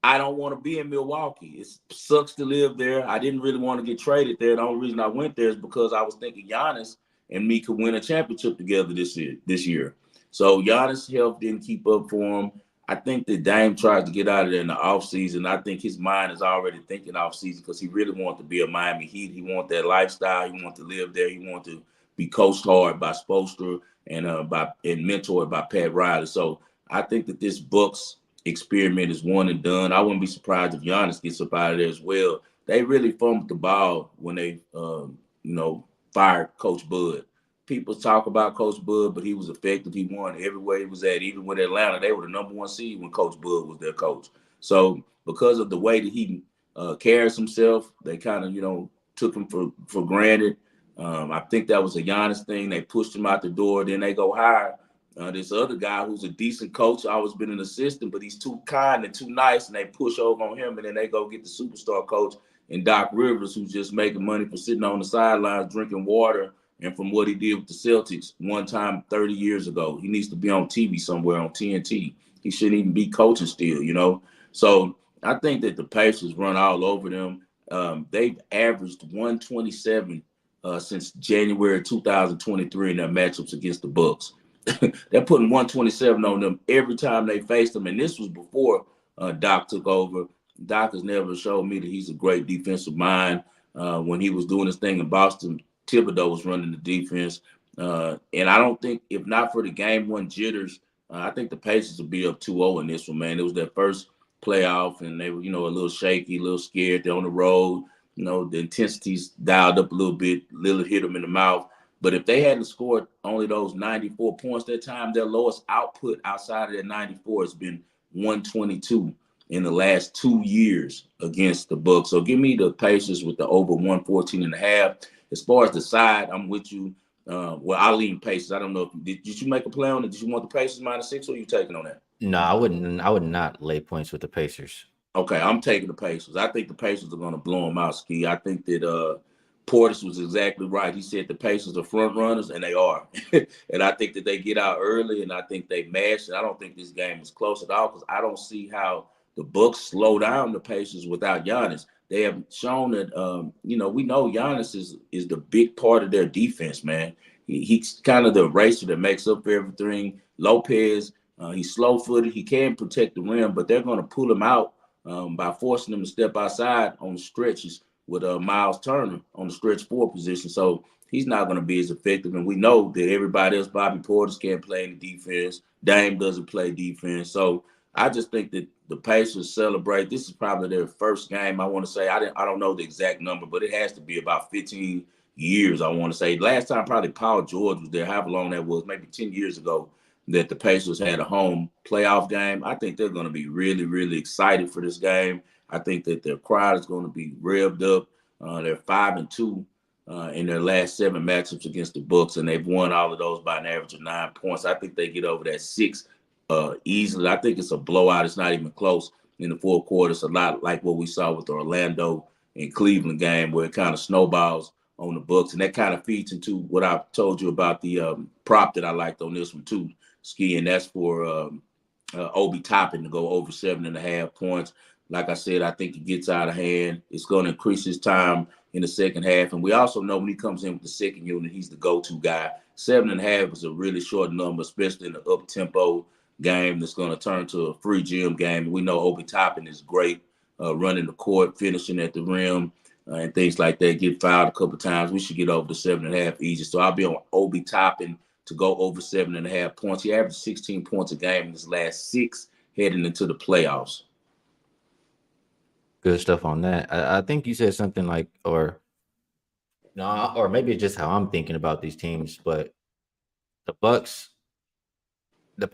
I don't want to be in Milwaukee. It sucks to live there. I didn't really want to get traded there. The only reason I went there is because I was thinking Giannis and me could win a championship together this year. So Giannis' health didn't keep up for him. I think that Dame tries to get out of there in the offseason. I think his mind is already thinking offseason because he really wants to be a Miami Heat. He wants that lifestyle. He wants to live there. He wants to be coached hard by Spoelstra and mentored by Pat Riley. So I think that this Bucks experiment is one and done. I wouldn't be surprised if Giannis gets up out of there as well. They really fumbled the ball when they, fired Coach Bud. People talk about Coach Bud, but he was effective. He won everywhere he was at. Even with Atlanta, they were the number one seed when Coach Bud was their coach. So because of the way that he carries himself, they kind of, took him for granted. I think that was a Giannis thing. They pushed him out the door. Then they go hire this other guy who's a decent coach, always been an assistant, but he's too kind and too nice, and they push over on him, and then they go get the superstar coach and Doc Rivers, who's just making money for sitting on the sidelines drinking water, and from what he did with the Celtics one time 30 years ago. He needs to be on TV somewhere on TNT. He shouldn't even be coaching still. So I think that the Pacers run all over them. They've averaged 127 since January 2023 in their matchups against the Bucks. They're putting 127 on them every time they face them. And this was before Doc took over. Doc has never showed me that he's a great defensive mind. When he was doing his thing in Boston, Thibodeau was running the defense. And I don't think, if not for the game one jitters, I think the Pacers will be up 2-0 in this one, man. It was their first playoff, and they were, a little shaky, a little scared. They're on the road. The intensity's dialed up a little bit. Lillard hit them in the mouth. But if they hadn't scored only those 94 points that time, their lowest output outside of that 94 has been 122 in the last 2 years against the Bucks. So give me the Pacers with the over 114.5. As far as the side, I'm with you. I lean Pacers. I don't know did you make a play on it? Did you want the Pacers -6, or are you taking on that? No, I wouldn't. I would not lay points with the Pacers. Okay, I'm taking the Pacers. I think the Pacers are going to blow them out, Skee. I think that Portis was exactly right. He said the Pacers are front runners, and they are. And I think that they get out early, and I think they mash. And I don't think this game is close at all because I don't see how the Bucks slow down the Pacers without Giannis. They have shown that, we know Giannis is the big part of their defense, man. He's kind of the eraser that makes up for everything. Lopez, he's slow-footed. He can protect the rim, but they're going to pull him out by forcing him to step outside on the stretches with Miles Turner on the stretch 4 position. So he's not going to be as effective. And we know that everybody else, Bobby Portis can't play any defense. Dame doesn't play defense. So I just think that the Pacers celebrate. This is probably their first game. I want to say, I don't know the exact number, but it has to be about 15 years, I want to say. Last time probably Paul George was there, however long that was, maybe 10 years ago, that the Pacers had a home playoff game. I think they're going to be really, really excited for this game. I think that their crowd is going to be revved up. They're 5-2 in their last 7 matchups against the Bucks, and they've won all of those by an average of 9 points. I think they get over that 6 easily. I think it's a blowout. It's not even close in the fourth quarter. It's a lot like what we saw with the Orlando and Cleveland game, where it kind of snowballs on the Bucks, and that kind of feeds into what I told you about the prop that I liked on this one too, Skee, and that's for Obi Toppin to go over 7.5 points. Like I said, I think it gets out of hand. It's going to increase his time in the second half, and we also know when he comes in with the second unit, he's the go-to guy. 7.5 is a really short number, especially in the up-tempo game that's going to turn to a free gym game. We know Obi Toppin is great running the court, finishing at the rim, and things like that. Get fouled a couple of times. We should get over the 7.5 easy. So I'll be on Obi Toppin to go over 7.5 points. He averaged 16 points a game in his last 6 heading into the playoffs. Good stuff on that. I think you said something like, or maybe it's just how I'm thinking about these teams, but the Bucks, the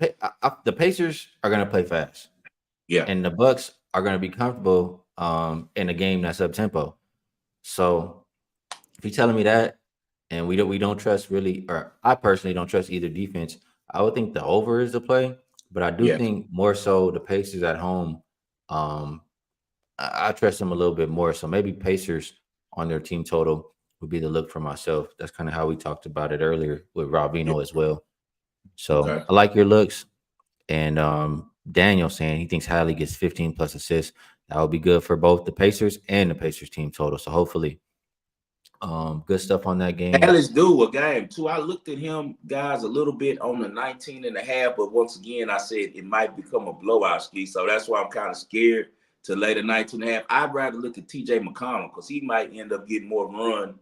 Pacers are going to play fast. Yeah. And the Bucks are going to be comfortable in a game that's up tempo. So if you're telling me that, and we don't trust really, or I personally don't trust either defense, I would think the over is the play. But I do think more so the Pacers at home I trust them a little bit more. So maybe Pacers on their team total would be the look for myself. That's kind of how we talked about it earlier with Yeah. Ravino as well. So Okay. I like your looks. And Daniel saying he thinks Hadley gets 15 plus assists. That would be good for both the Pacers and the Pacers team total. So hopefully, good stuff on that game. Dallas do a game too. I looked at him, guys, a little bit on the 19 and a half, but once again, I said it might become a blowout, Ski. So that's why I'm kind of scared to lay the 19 and a half. I'd rather look at TJ McConnell because he might end up getting more run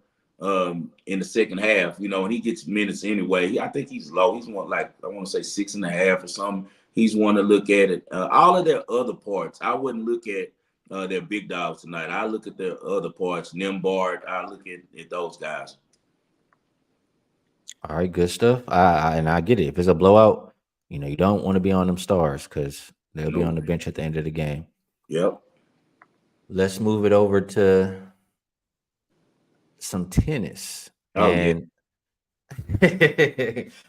in the second half, and he gets minutes anyway. I think he's low. He's one like, I want to say 6.5 or something. He's one to look at it. All of their other parts, I wouldn't look at their big dogs tonight. I look at their other parts, Nimbard. I look at those guys. All right, good stuff. And I get it. If it's a blowout, you don't want to be on them stars because they'll be No. on the bench at the end of the game. Yep. Let's move it over to some tennis. Oh, yeah. And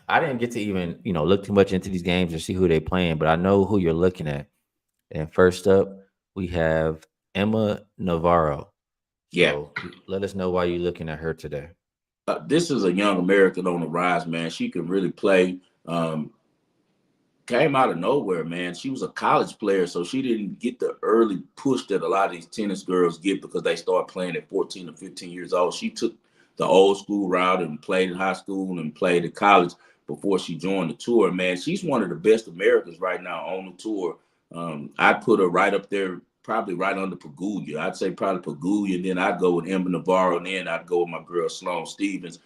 I didn't get to even, look too much into these games or see who they're playing, but I know who you're looking at. And first up, we have Emma Navarro. Yeah. So let us know why you're looking at her today. This is a young American on the rise, man. She can really play. Came out of nowhere, man. She was a college player, so she didn't get the early push that a lot of these tennis girls get because they start playing at 14 or 15 years old. She took the old school route and played in high school and played at college before she joined the tour. Man, she's one of the best Americans right now on the tour. I'd put her right up there, probably right under Pagulia. I'd say probably Pagulia, and then I'd go with Emma Navarro, and then I'd go with my girl Sloane Stephens.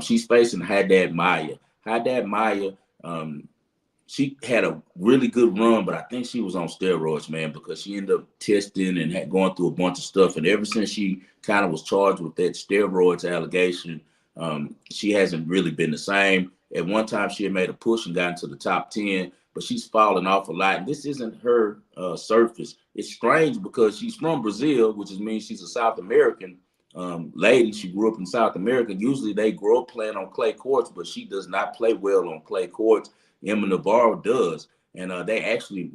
She's facing Haddad Maya. Haddad Maya, she had a really good run, but I think she was on steroids, man, because she ended up testing and had gone through a bunch of stuff. And ever since she kind of was charged with that steroids allegation, she hasn't really been the same. At one time, she had made a push and got into the top 10, but she's fallen off a lot. And this isn't her surface. It's strange because she's from Brazil, which means she's a South American lady. She grew up in South America. Usually they grow up playing on clay courts, but she does not play well on clay courts. Emma Navarro does. And they actually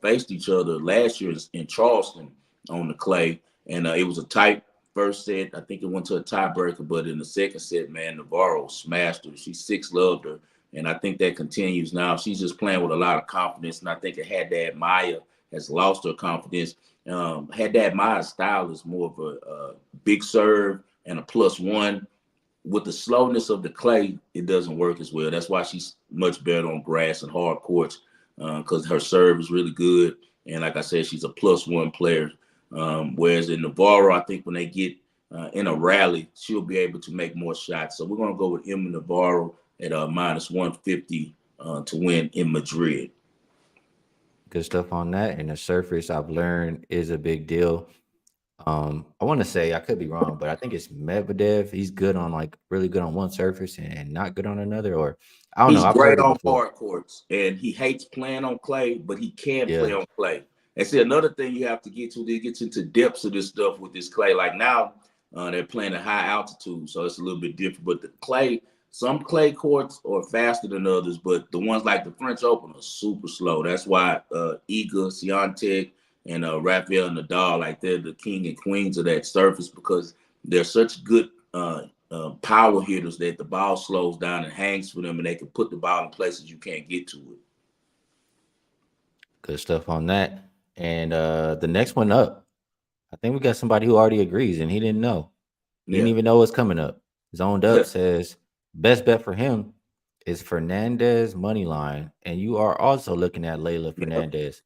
faced each other last year in Charleston on the clay. And it was a tight first set. I think it went to a tiebreaker, but in the second set, man, Navarro smashed her. She 6-loved her. And I think that continues now. She's just playing with a lot of confidence. And I think it Haddad Maya has lost her confidence. Haddad Maya's style is more of a big serve and a +1. With the slowness of the clay, it doesn't work as well. That's why she's much better on grass and hard courts because her serve is really good. And like I said, she's a +1 player. Whereas in Navarro, I think when they get in a rally, she'll be able to make more shots. So we're going to go with Emma Navarro at -150 to win in Madrid. Good stuff on that. And the surface, I've learned, is a big deal. I want to say, I could be wrong, but I think it's Medvedev. He's good on really good on one surface and not good on another, or I don't know. He's I've great heard it on before. hard courts, and he hates playing on clay, but he can Yeah, play on clay. And see, another thing you have to get to, it gets into depths of this stuff with this clay. Like now, they're playing at high altitude, so it's a little bit different. But the clay, some clay courts are faster than others, but the ones like the French Open are super slow. That's why Iga Swiatek and Rafael Nadal, like they're the king and queens of that surface because they're such good power hitters that the ball slows down and hangs for them, and they can put the ball in places you can't get to it. good stuff on that. And the next one up, I think we got somebody who already agrees, and he didn't know. He didn't Yeah. even know what's coming up. Zoned up says best bet for him is Fernandez money line, and you are also looking at Leylah Fernandez.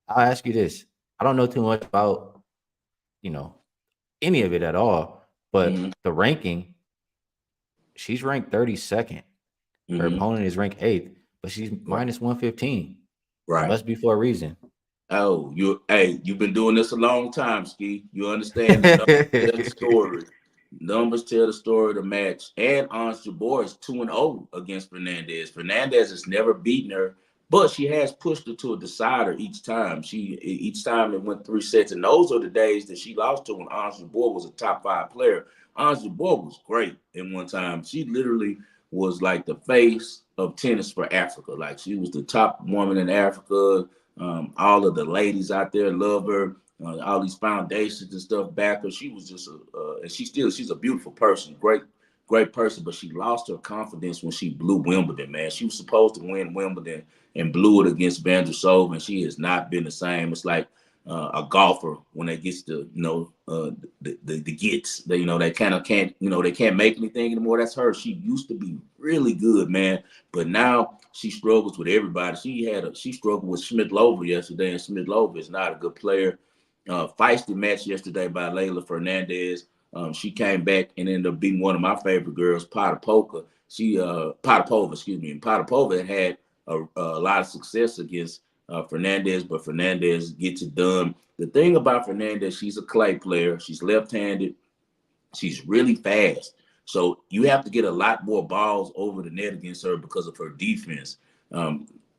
I'll ask you this: I don't know too much about any of it at all, but the ranking, she's ranked 32nd. Her opponent is ranked 8th, but she's -115. Right. It must be for a reason. Oh, you've been doing this a long time, Skee. You understand the numbers tell the story. Numbers tell the story of the match. And Ons Jabeur is 2-0 against Fernandez. Fernandez has never beaten her, but she has pushed her to a decider each time. Each time it went 3 sets, and those are the days that she lost to when Ons Jabeur was a top 5 player. Ons Jabeur was great in one time. She literally was like the face of tennis for Africa. Like she was the top woman in Africa. All of the ladies out there love her. all these foundations and stuff back her. She was just and she's a beautiful person, great person, but she lost her confidence when she blew Wimbledon, man. She was supposed to win Wimbledon and blew it against Vandersov, and she has not been the same. It's like a golfer when they gets to, the gets. They, they kind of can't, they can't make anything anymore. That's her. She used to be really good, man, but now she struggles with everybody. She struggled with Smith-Lover yesterday, and Smith-Lover is not a good player. Feisty match yesterday by Leylah Fernandez. She came back and ended up beating one of my favorite girls, Potapova. Excuse me. And Potapova had a lot of success against Fernandez, but Fernandez gets it done. The thing about Fernandez, she's a clay player. She's left-handed. She's really fast. So you have to get a lot more balls over the net against her because of her defense.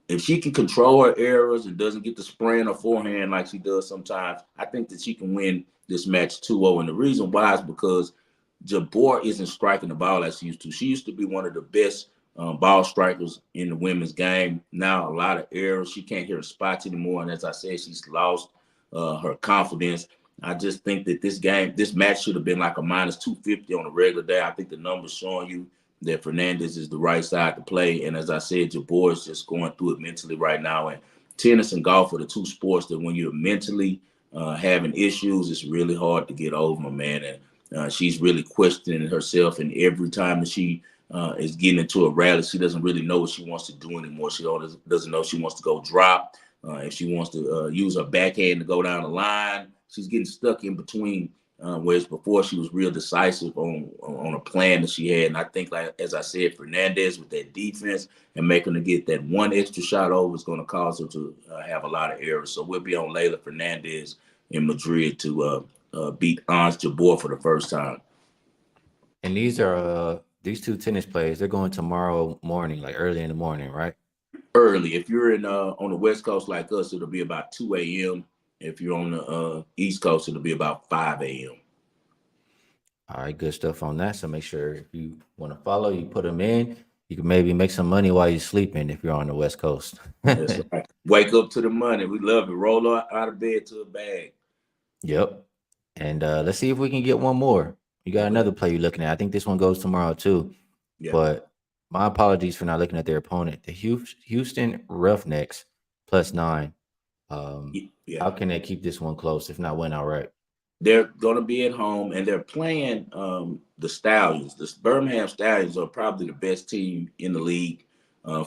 If she can control her errors and doesn't get the spraying her forehand like she does sometimes, I think that she can win this match 2-0. And the reason why is because Jabeur isn't striking the ball as she used to. She used to be one of the best ball strikers in the women's game. Now a lot of errors. She can't hit her spots anymore. And as I said, she's lost her confidence. I just think that this match should have been like a -250 on a regular day. I think the numbers showing you that Fernandez is the right side to play. And as I said, Jabeur is just going through it mentally right now. And tennis and golf are the two sports that when you're mentally having issues, it's really hard to get over, man. And she's really questioning herself. And every time that she is getting into a rally, she doesn't really know what she wants to do anymore. She doesn't know if she wants to go drop, if she wants to use her backhand to go down the line. She's getting stuck in between. Whereas before she was real decisive on a plan that she had. And I think, like as I said, Fernandez with that defense and making her get that one extra shot over is going to cause her to have a lot of errors. So we'll be on Leylah Fernandez in Madrid to beat Ons Jabeur for the first time. And these are these two tennis players. They're going tomorrow morning, like early in the morning, right? Early. If you're in on the West Coast like us, it'll be about 2 a.m. If you're on the East Coast, it'll be about 5 a.m. All right, good stuff on that. So make sure if you want to follow, you put them in. You can maybe make some money while you're sleeping if you're on the West Coast. That's right. Wake up to the money. We love it. Roll out of bed to a bag. Yep. And let's see if we can get one more. You got another play you're looking at. I think this one goes tomorrow too. Yeah. But my apologies for not looking at their opponent. The Houston Roughnecks +9. How can they keep this one close, if not win outright? They're going to be at home, and they're playing the Stallions. The Birmingham Stallions are probably the best team in the league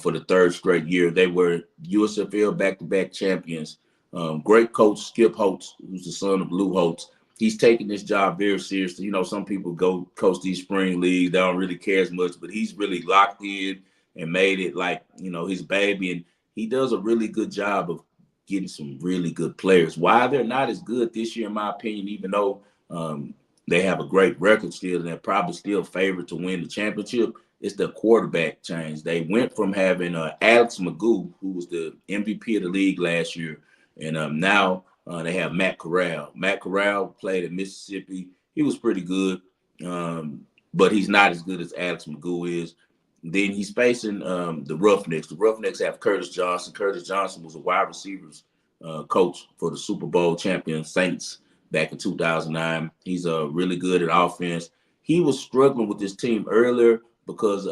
for the third straight year. They were USFL back-to-back champions. Great coach Skip Holtz, who's the son of Lou Holtz. He's taking this job very seriously. You know, some people go coach these spring leagues. They don't really care as much, but he's really locked in and made it like, his baby. And he does a really good job of getting some really good players. Why they're not as good this year, in my opinion, even though they have a great record still and they're probably still favored to win the championship, it's the quarterback change. They went from having Alex McGough, who was the MVP of the league last year, and now they have Matt Corral. Matt Corral played at Mississippi. He was pretty good, but he's not as good as Alex McGough is. Then he's facing the Roughnecks. The Roughnecks have Curtis Johnson. Curtis Johnson was a wide receivers coach for the Super Bowl champion Saints back in 2009. He's really good at offense. He was struggling with this team earlier because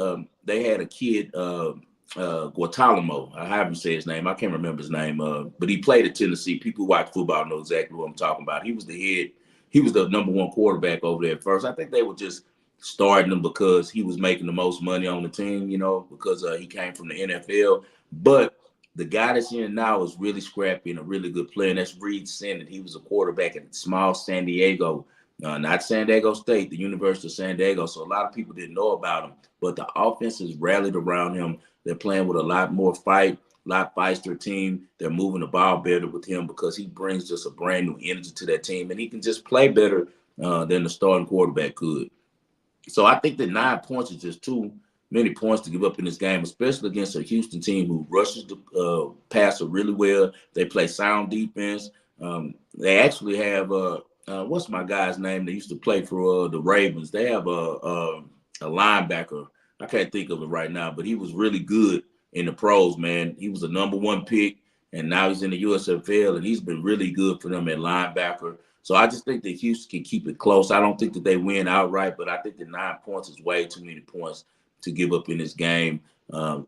they had a kid, Guantanamo. However you say his name. I can't remember his name, but he played at Tennessee. People who watch football know exactly what I'm talking about. He was the head. He was the number one quarterback over there at first. I think they were just starting him because he was making the most money on the team, because he came from the NFL. But the guy that's in now is really scrappy and a really good player, and that's Reed Sennett. He was a quarterback at small San Diego, not San Diego State, the University of San Diego. So a lot of people didn't know about him, but the offense has rallied around him. They're playing with a lot more fight, a lot feistier team. They're moving the ball better with him because he brings just a brand new energy to that team, and he can just play better than the starting quarterback could. So I think that 9 points is just too many points to give up in this game, especially against a Houston team who rushes the passer really well. They play sound defense. They actually have what's my guy's name? They used to play for the Ravens. They have a linebacker. I can't think of it right now, but he was really good in the pros, man. He was a number 1 pick, and now he's in the USFL, and he's been really good for them at linebacker. So I just think that Houston can keep it close. I don't think that they win outright, but I think that 9 points is way too many points to give up in this game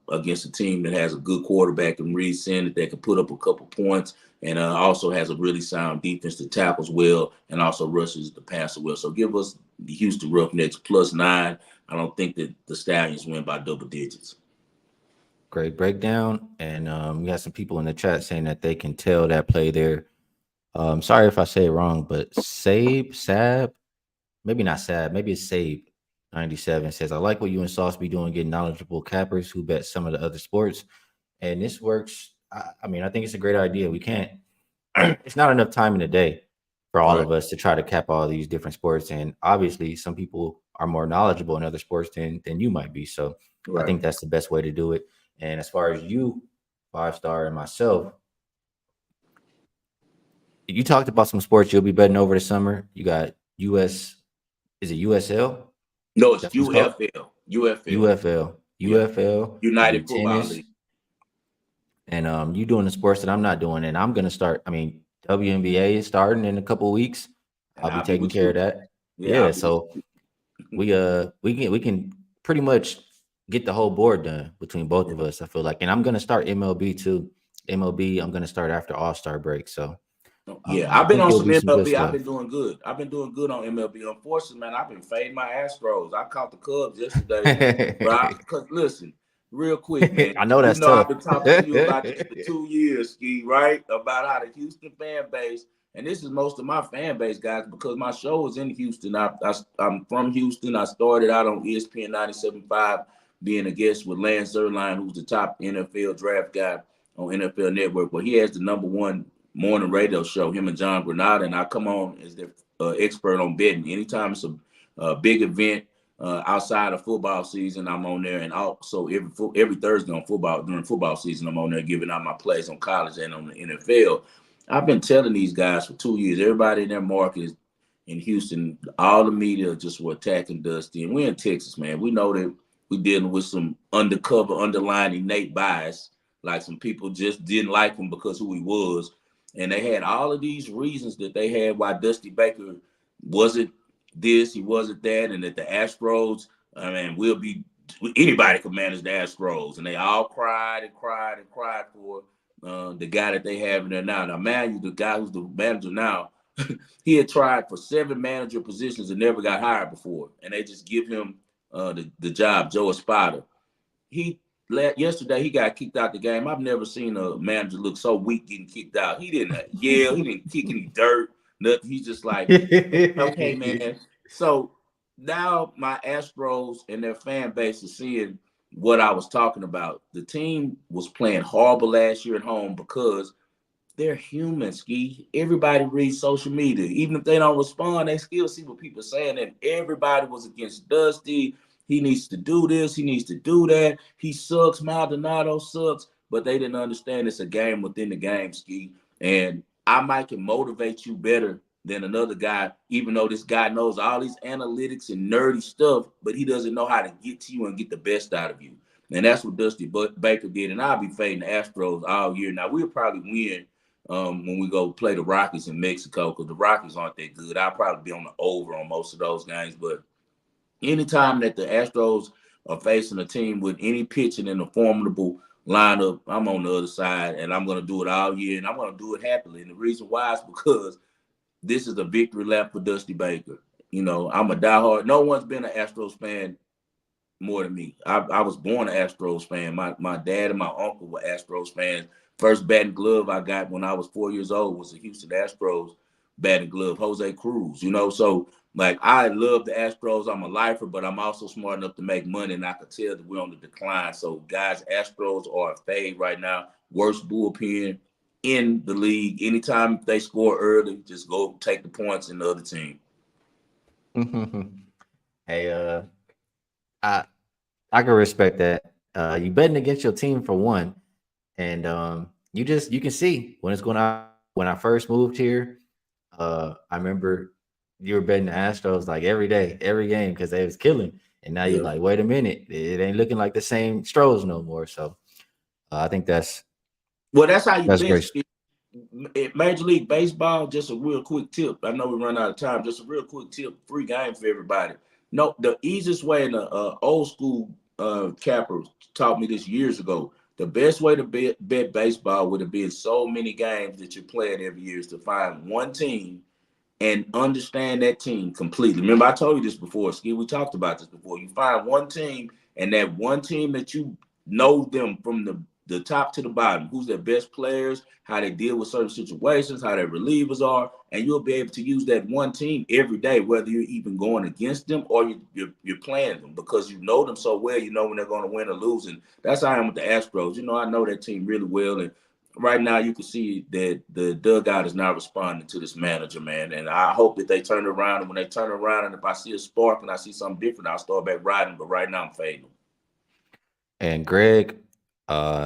against a team that has a good quarterback and Reed Sanders that can put up a couple points and also has a really sound defense that tackles well and also rushes the passer well. So give us the Houston Roughnecks +9. I don't think that the Stallions win by double digits. Great breakdown. And we got some people in the chat saying that they can tell that play there. Sorry if I say it wrong, but Sab, maybe not Sab, maybe it's Sabe 97 says, I like what you and Sauce be doing, getting knowledgeable cappers who bet some of the other sports. And this works. I mean, I think it's a great idea. We can't, it's not enough time in the day for all of us to try to cap all these different sports. And obviously some people are more knowledgeable in other sports than you might be. So I think that's the best way to do it. And as far as you, 5-star, and myself, you talked about some sports you'll be betting over the summer. You got is it USL? No, it's UFL. UFL. United Football League. And you doing the sports that I'm not doing. And I'm gonna start. I mean, WNBA is starting in a couple of weeks. I'll be taking care of that. Yeah, so we can pretty much get the whole board done between both of us, I feel like. And I'm gonna start MLB too. MLB, I'm gonna start after All-Star break. So I've been on some MLB. I've been doing good. I've been doing good on MLB. Unfortunately, man, I've been fading my Astros. I caught the Cubs yesterday. Because listen, real quick, man. I know that's tough. I've been talking to you about this for 2 years, Skee, right? About how the Houston fan base, and this is most of my fan base, guys, because my show is in Houston. I'm from Houston. I started out on ESPN 97.5, being a guest with Lance Zierlein, who's the top NFL draft guy on NFL Network. But he has the #1 morning radio show, him and John Granada, and I come on as the expert on betting. Anytime it's a big event outside of football season, I'm on there, and also every Thursday during football season, I'm on there giving out my plays on college and on the NFL. I've been telling these guys for 2 years, everybody in their market is in Houston, all the media just were attacking Dusty, and we're in Texas, man. We know that we're dealing with some undercover, underlying innate bias, like some people just didn't like him because who he was. And they had all of these reasons that they had why Dusty Baker wasn't this, he wasn't that, and that the Astros, I mean, anybody could manage the Astros. And they all cried and cried and cried for the guy that they have in there now. Now, man, the guy who's the manager now, he had tried for 7 manager positions and never got hired before. And they just give him the job, Joe Espada. Yesterday, he got kicked out the game. I've never seen a manager look so weak getting kicked out. He didn't yell. He didn't kick any dirt. Nothing. He's just like, okay, man. So now my Astros and their fan base is seeing what I was talking about. The team was playing horrible last year at home because they're human, Skee. Everybody reads social media. Even if they don't respond, they still see what people are saying. And everybody was against Dusty. He needs to do this. He needs to do that. He sucks. Maldonado sucks. But they didn't understand it's a game within the game, Skee. And I might can motivate you better than another guy, even though this guy knows all these analytics and nerdy stuff, but he doesn't know how to get to you and get the best out of you. And that's what Dusty Baker did. And I'll be fading the Astros all year. Now, we'll probably win when we go play the Rockies in Mexico because the Rockies aren't that good. I'll probably be on the over on most of those games, but anytime that the Astros are facing a team with any pitching in a formidable lineup, I'm on the other side, and I'm going to do it all year, and I'm going to do it happily. And the reason why is because this is a victory lap for Dusty Baker. You know, I'm a diehard. No one's been an Astros fan more than me. I was born an Astros fan. My dad and my uncle were Astros fans. First batting glove I got when I was 4 years old was a Houston Astros batting glove, Jose Cruz, you know. So, like, I love the Astros. I'm a lifer, but I'm also smart enough to make money, and I could tell that we're on the decline. So, guys, Astros are a fade right now. Worst bullpen in the league. Anytime they score early, just go take the points in the other team. Hey, I can respect that. You betting against your team for one, and you can see when it's going on. When I first moved here, I remember you were betting the Astros like every day, every game because they was killing. And now you're like, wait a minute, it ain't looking like the same Stros no more. So I think that's Well, that's how you That's bet. great. Major League Baseball, just a real quick tip. I know we run out of time. Just a real quick tip, free game for everybody. No, the easiest way, in the old school capper taught me this years ago. The best way to bet baseball would have been so many games that you're playing every year is to find one team and understand that team completely. Remember, I told you this before, Skee. We talked about this before. You find one team, and that one team that you know them from the top to the bottom, who's their best players, how they deal with certain situations, how their relievers are, and you'll be able to use that one team every day, whether you're even going against them or you're playing them, because you know them so well. You know when they're going to win or lose, and that's how I am with the Astros. You know, I know that team really well, and right now you can see that the dugout is not responding to this manager, man. And I hope that they turn it around. And when they turn it around, and if I see a spark and I see something different, I'll start back riding. But right now I'm fading. And Greg,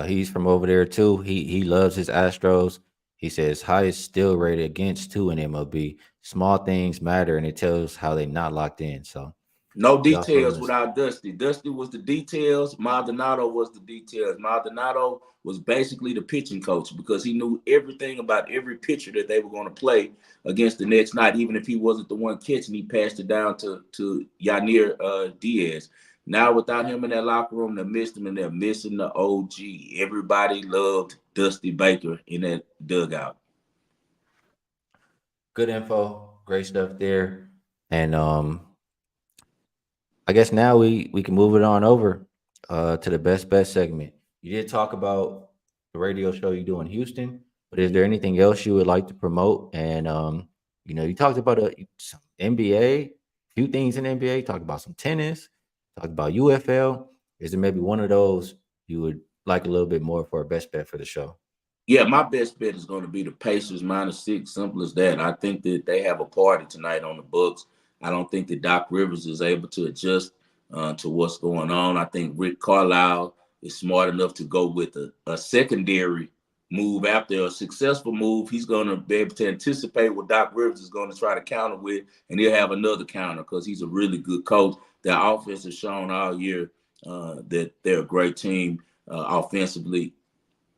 he's from over there too. He loves his Astros. He says highest still rated against two in MLB. Small things matter, and it tells how they not locked in. So No he also details lists. without Dusty. Dusty was the details. Maldonado was the details. Maldonado was basically the pitching coach because he knew everything about every pitcher that they were going to play against the next night. Even if he wasn't the one catching, he passed it down to Yanir Diaz. Now, without him in that locker room, they missed him, and they're missing the OG. Everybody loved Dusty Baker in that dugout. Good info, great stuff there. And I guess now we can move it on over to the best bet segment. You did talk about the radio show you do in Houston, but is there anything else you would like to promote? And you talked about some NBA, few things in NBA. Talked about some tennis. Talked about UFL. Is there maybe one of those you would like a little bit more for a best bet for the show? Yeah, my best bet is going to be the Pacers -6. Simple as that. I think that they have a party tonight on the books. I don't think that Doc Rivers is able to adjust to what's going on. I think Rick Carlisle is smart enough to go with a secondary move after a successful move. He's going to be able to anticipate what Doc Rivers is going to try to counter with, and he'll have another counter because he's a really good coach. Their offense has shown all year that they're a great team offensively.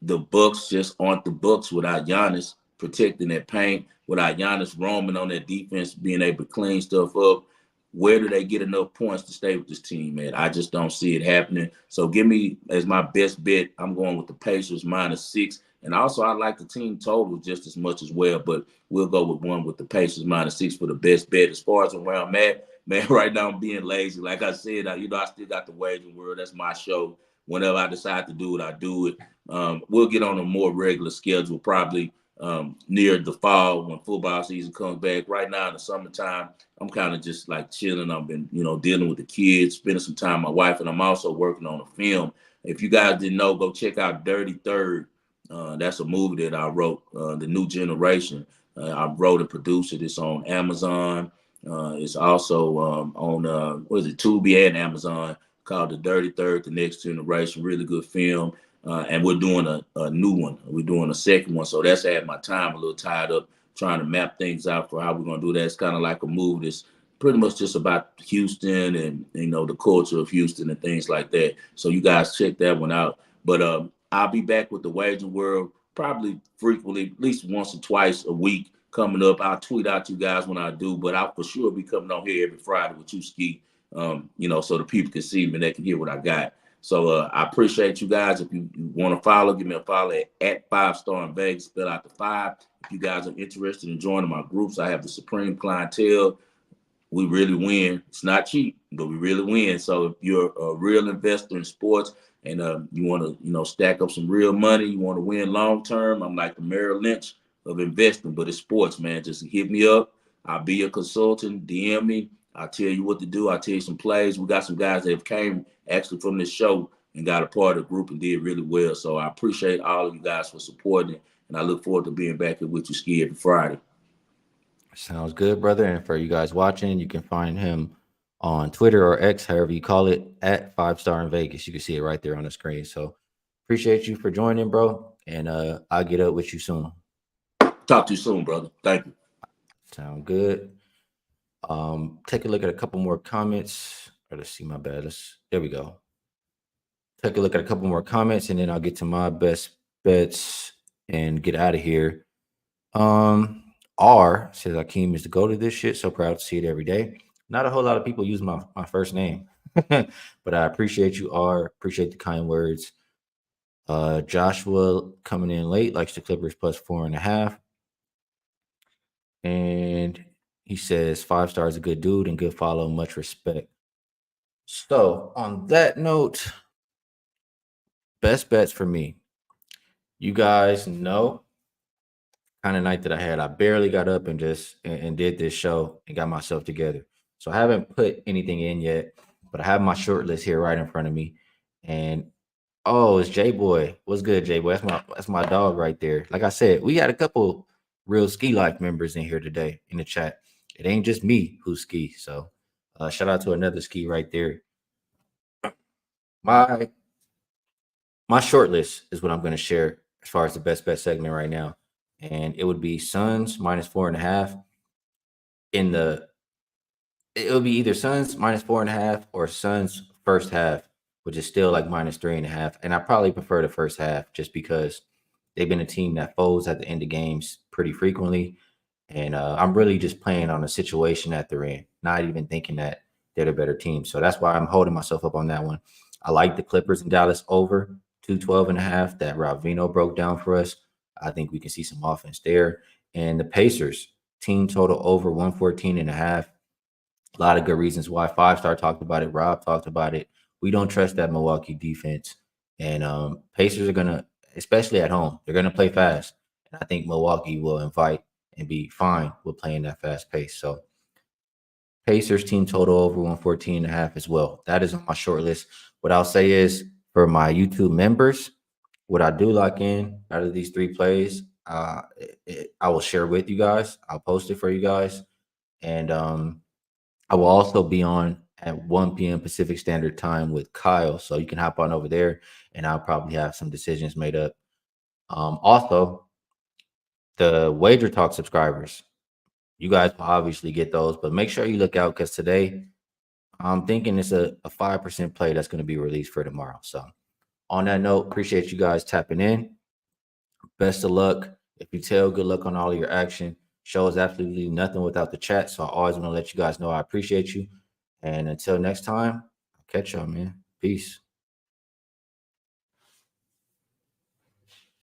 The Bucks just aren't the Bucks without Giannis protecting that paint, without Giannis roaming on that defense, being able to clean stuff up. Where do they get enough points to stay with this team, man? I just don't see it happening. So give me as my best bet. I'm going with the Pacers -6. And also I like the team total just as much as well, but we'll go with one with the Pacers -6 for the best bet. As far as where I'm at, man, right now I'm being lazy. Like I said, I still got the Waging World. That's my show. Whenever I decide to do it, I do it. We'll get on a more regular schedule probably near the fall when football season comes back. Right now in the summertime, I'm kind of just like chilling. I've been, dealing with the kids, spending some time with my wife, and I'm also working on a film. If you guys didn't know, go check out Dirty Third. That's a movie that I wrote, The New Generation. I wrote and produced it. It's on Amazon. It's also on, Tubi and Amazon, called The Dirty Third, The Next Generation. Really good film. And we're doing a new one. We're doing a second one. So that's had my time a little tied up trying to map things out for how we're going to do that. It's kind of like a movie that's pretty much just about Houston and, the culture of Houston and things like that. So you guys check that one out. But I'll be back with the Waging World probably frequently, at least once or twice a week coming up. I'll tweet out to you guys when I do, but I'll for sure be coming on here every Friday with you, Skee, so the people can see me and they can hear what I got. So I appreciate you guys. If you want to follow, give me a follow at 5 Star in Vegas, spell out the 5. If you guys are interested in joining my groups, I have the Supreme Clientele. We really win. It's not cheap, but we really win. So if you're a real investor in sports and you want to, stack up some real money, you want to win long term, I'm like the Merrill Lynch of investing, but it's sports, man. Just hit me up. I'll be your consultant. DM me. I'll tell you what to do. I'll tell you some plays. We got some guys that have came actually from this show and got a part of the group and did really well. So I appreciate all of you guys for supporting it, and I look forward to being back here with you, Skee, every Friday. Sounds good, brother. And for you guys watching, you can find him on Twitter or X, however you call it, at 5 Star in Vegas. You can see it right there on the screen. So appreciate you for joining, bro. And I'll get up with you soon. Talk to you soon, brother. Thank you. Sound good. Take a look at a couple more comments. Let's see, my bad. There we go. Take a look at a couple more comments, and then I'll get to my best bets. and get out of here. R says Hakeem is the go to this shit. So proud to see it every day. Not a whole lot of people use my first name, but I appreciate you, R. Appreciate the kind words. Joshua coming in late, likes the Clippers plus 4.5. And he says 5 stars, a good dude and good follow, much respect. So on that note, best bets for me. You guys know kind of night that I had. I barely got up and just and did this show and got myself together. So I haven't put anything in yet, but I have my short list here right in front of me. And oh, it's J Boy. What's good, J Boy? That's my dog right there. Like I said, we had a couple real Ski Life members in here today in the chat. It ain't just me who ski. So shout out to another ski right there. My short list is what I'm going to share as far as the best bet segment right now. And it would be Suns minus 4.5 in the it would be either Suns minus 4.5 or Suns first half, which is still like minus 3.5. And I probably prefer the first half just because they've been a team that folds at the end of games pretty frequently. And I'm really just playing on the situation that they're in, not even thinking that they're the better team. So that's why I'm holding myself up on that one. I like the Clippers in Dallas over 212.5 that Ravino broke down for us. I think we can see some offense there. And the Pacers team total over 114.5. A lot of good reasons why. 5-star talked about it. Rob talked about it. We don't trust that Milwaukee defense. And Pacers are going to, especially at home, they're going to play fast. And I think Milwaukee will invite and be fine with playing that fast pace. So Pacers team total over 114.5 as well. That is on my short list. What I'll say is for my YouTube members, what I do lock in out of these 3 plays, I will share with you guys. I'll post it for you guys. And I will also be on at 1 p.m. Pacific Standard Time with Kyle. So you can hop on over there and I'll probably have some decisions made up. Also, the Wagertalk subscribers, you guys will obviously get those, but make sure you look out because today I'm thinking it's a 5% play that's going to be released for tomorrow. So on that note, appreciate you guys tapping in. Best of luck. If you tell, good luck on all of your action. Show is absolutely nothing without the chat. So I always want to let you guys know I appreciate you. And until next time, I'll catch y'all, man. Peace.